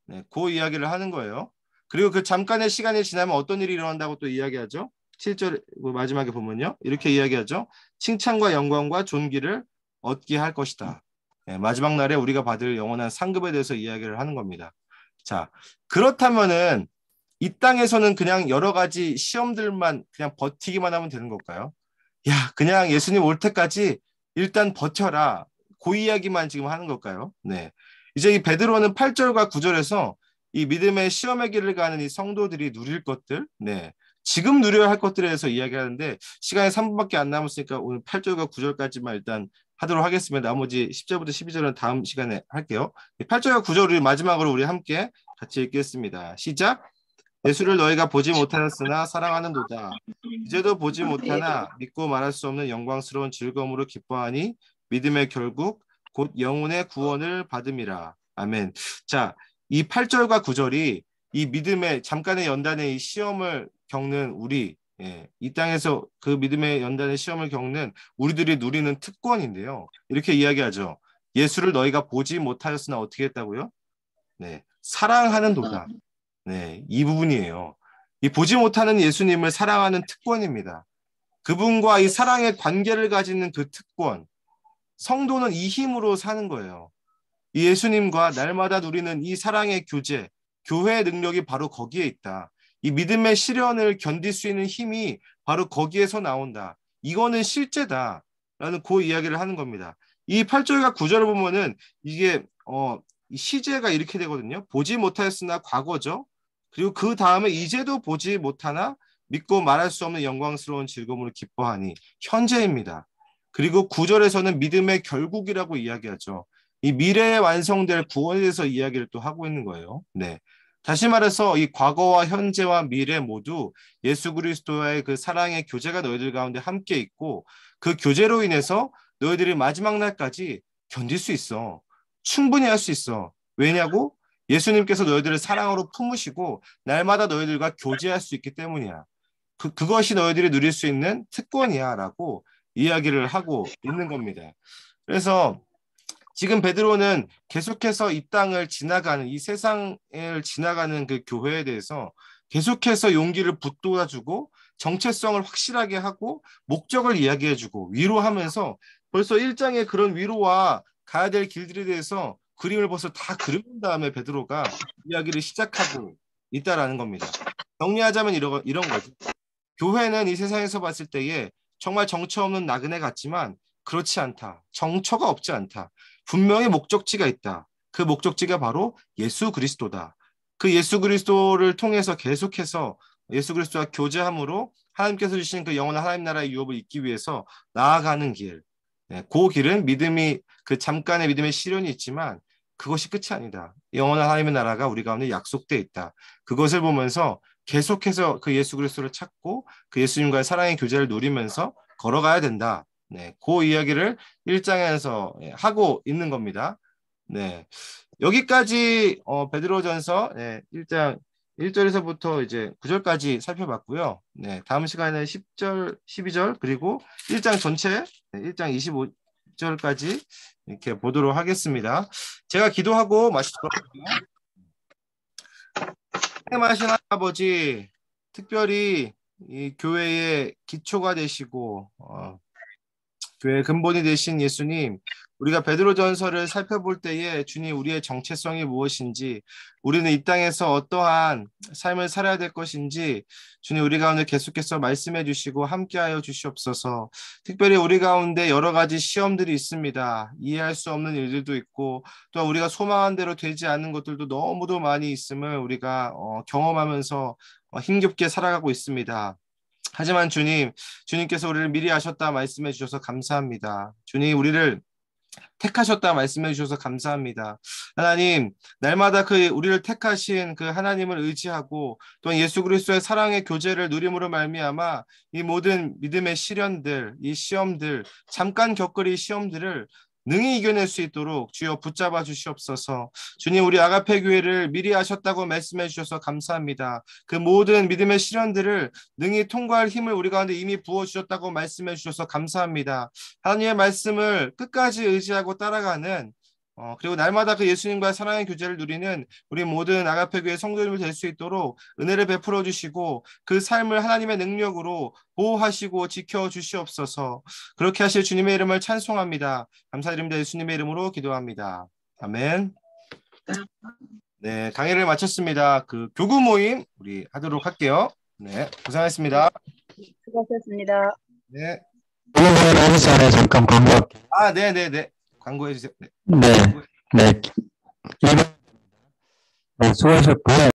[SPEAKER 1] 네, 그 이야기를 하는 거예요. 그리고 그 잠깐의 시간이 지나면 어떤 일이 일어난다고 또 이야기하죠. 7절 마지막에 보면요. 이렇게 이야기하죠. 칭찬과 영광과 존귀를 얻게 할 것이다. 네, 마지막 날에 우리가 받을 영원한 상급에 대해서 이야기를 하는 겁니다. 자, 그렇다면은 이 땅에서는 그냥 여러 가지 시험들만 그냥 버티기만 하면 되는 걸까요? 야, 그냥 예수님 올 때까지 일단 버텨라. 그 이야기만 지금 하는 걸까요? 네. 이제 이 베드로는 8절과 9절에서 이 믿음의 시험의 길을 가는 이 성도들이 누릴 것들, 네. 지금 누려야 할 것들에 대해서 이야기하는데 시간이 3분밖에 안 남았으니까 오늘 8절과 9절까지만 일단 하도록 하겠습니다. 나머지 10절부터 12절은 다음 시간에 할게요. 8절과 9절을 마지막으로 우리 함께 같이 읽겠습니다. 시작. 예수를 너희가 보지 못하였으나 사랑하는도다. 이제도 보지 못하나 믿고 말할 수 없는 영광스러운 즐거움으로 기뻐하니 믿음의 결국 곧 영혼의 구원을 받음이라. 아멘. 자, 이 8절과 9절이 이 믿음의 잠깐의 연단의 이 시험을 겪는 우리, 예, 이 땅에서 그 믿음의 연단의 시험을 겪는 우리들이 누리는 특권인데요. 이렇게 이야기하죠. 예수를 너희가 보지 못하였으나 어떻게 했다고요? 네, 사랑하는도다. 네, 이 부분이에요. 이 보지 못하는 예수님을 사랑하는 특권입니다. 그분과 이 사랑의 관계를 가지는 그 특권, 성도는 이 힘으로 사는 거예요. 이 예수님과 날마다 누리는 이 사랑의 교제, 교회의 능력이 바로 거기에 있다. 이 믿음의 시련을 견딜 수 있는 힘이 바로 거기에서 나온다. 이거는 실제다. 라는 그 이야기를 하는 겁니다. 이 8절과 9절을 보면은 이게 이 시제가 이렇게 되거든요. 보지 못하였으나 과거죠. 그리고 그 다음에 이제도 보지 못하나 믿고 말할 수 없는 영광스러운 즐거움을 기뻐하니 현재입니다. 그리고 9절에서는 믿음의 결국이라고 이야기하죠. 이 미래에 완성될 구원에 대해서 이야기를 또 하고 있는 거예요. 네. 다시 말해서 이 과거와 현재와 미래 모두 예수 그리스도와의 그 사랑의 교제가 너희들 가운데 함께 있고 그 교제로 인해서 너희들이 마지막 날까지 견딜 수 있어. 충분히 할 수 있어. 왜냐고? 예수님께서 너희들을 사랑으로 품으시고 날마다 너희들과 교제할 수 있기 때문이야. 그것이 너희들이 누릴 수 있는 특권이야 라고 이야기를 하고 있는 겁니다. 그래서 지금 베드로는 계속해서 이 땅을 지나가는 이 세상을 지나가는 그 교회에 대해서 계속해서 용기를 북돋아주고 정체성을 확실하게 하고 목적을 이야기해주고 위로하면서 벌써 1장의 그런 위로와 가야 될 길들에 대해서 그림을 벌써 다 그려본 다음에 베드로가 이야기를 시작하고 있다라는 겁니다. 정리하자면 이런 거죠. 교회는 이 세상에서 봤을 때에 정말 정처 없는 나그네 같지만 그렇지 않다. 정처가 없지 않다. 분명히 목적지가 있다. 그 목적지가 바로 예수 그리스도다. 그 예수 그리스도를 통해서 계속해서 예수 그리스도와 교제함으로 하나님께서 주신 그 영원한 하나님 나라의 유업을 잇기 위해서 나아가는 길. 네, 그 길은 믿음이 그 잠깐의 믿음의 시련이 있지만 그것이 끝이 아니다. 영원한 하나님의 나라가 우리 가운데 약속돼 있다. 그것을 보면서 계속해서 그 예수 그리스도를 찾고 그 예수님과의 사랑의 교제를 누리면서 걸어가야 된다. 네, 그 이야기를 1장에서 하고 있는 겁니다. 네, 여기까지 베드로전서 1장 1절에서부터 이제 9절까지 살펴봤고요. 네, 다음 시간에 10절, 12절 그리고 1장 전체 1장 25절까지 이렇게 보도록 하겠습니다. 제가 기도하고 마치도록 할게요. 하나님 아버지, 특별히 이 교회의 기초가 되시고 교회의 근본이 되신 예수님, 우리가 베드로전서를 살펴볼 때에 주님 우리의 정체성이 무엇인지, 우리는 이 땅에서 어떠한 삶을 살아야 될 것인지 주님 우리 가운데 계속해서 말씀해 주시고 함께하여 주시옵소서. 특별히 우리 가운데 여러 가지 시험들이 있습니다. 이해할 수 없는 일들도 있고 또 우리가 소망한 대로 되지 않는 것들도 너무도 많이 있음을 우리가 경험하면서 힘겹게 살아가고 있습니다. 하지만 주님께서 우리를 미리 아셨다 말씀해 주셔서 감사합니다. 주님 우리를 택하셨다 말씀해 주셔서 감사합니다. 하나님, 날마다 우리를 택하신 그 하나님을 의지하고 또한 예수 그리스도의 사랑의 교제를 누림으로 말미암아 이 모든 믿음의 시련들, 이 시험들, 잠깐 겪을 이 시험들을 능히 이겨낼 수 있도록 주여 붙잡아 주시옵소서. 주님 우리 아가페 교회를 미리 아셨다고 말씀해 주셔서 감사합니다. 그 모든 믿음의 시련들을 능히 통과할 힘을 우리 가운데 이미 부어주셨다고 말씀해 주셔서 감사합니다. 하나님의 말씀을 끝까지 의지하고 따라가는 그리고 날마다 그 예수님과의 사랑의 교제를 누리는 우리 모든 아가페 교회 성도님을 될 수 있도록 은혜를 베풀어 주시고 그 삶을 하나님의 능력으로 보호하시고 지켜 주시옵소서. 그렇게 하실 주님의 이름을 찬송합니다. 감사드립니다. 예수님의 이름으로 기도합니다. 아멘. 네, 강의를 마쳤습니다. 그 교구 모임 우리 하도록 할게요. 네, 고생하셨습니다.
[SPEAKER 2] 수고하셨습니다.
[SPEAKER 1] 네.
[SPEAKER 3] 하기 전에 잠깐 광고할게요.
[SPEAKER 1] 네네네. 광고해 주세요.
[SPEAKER 3] 네. 네. 네. 수고하셨고요.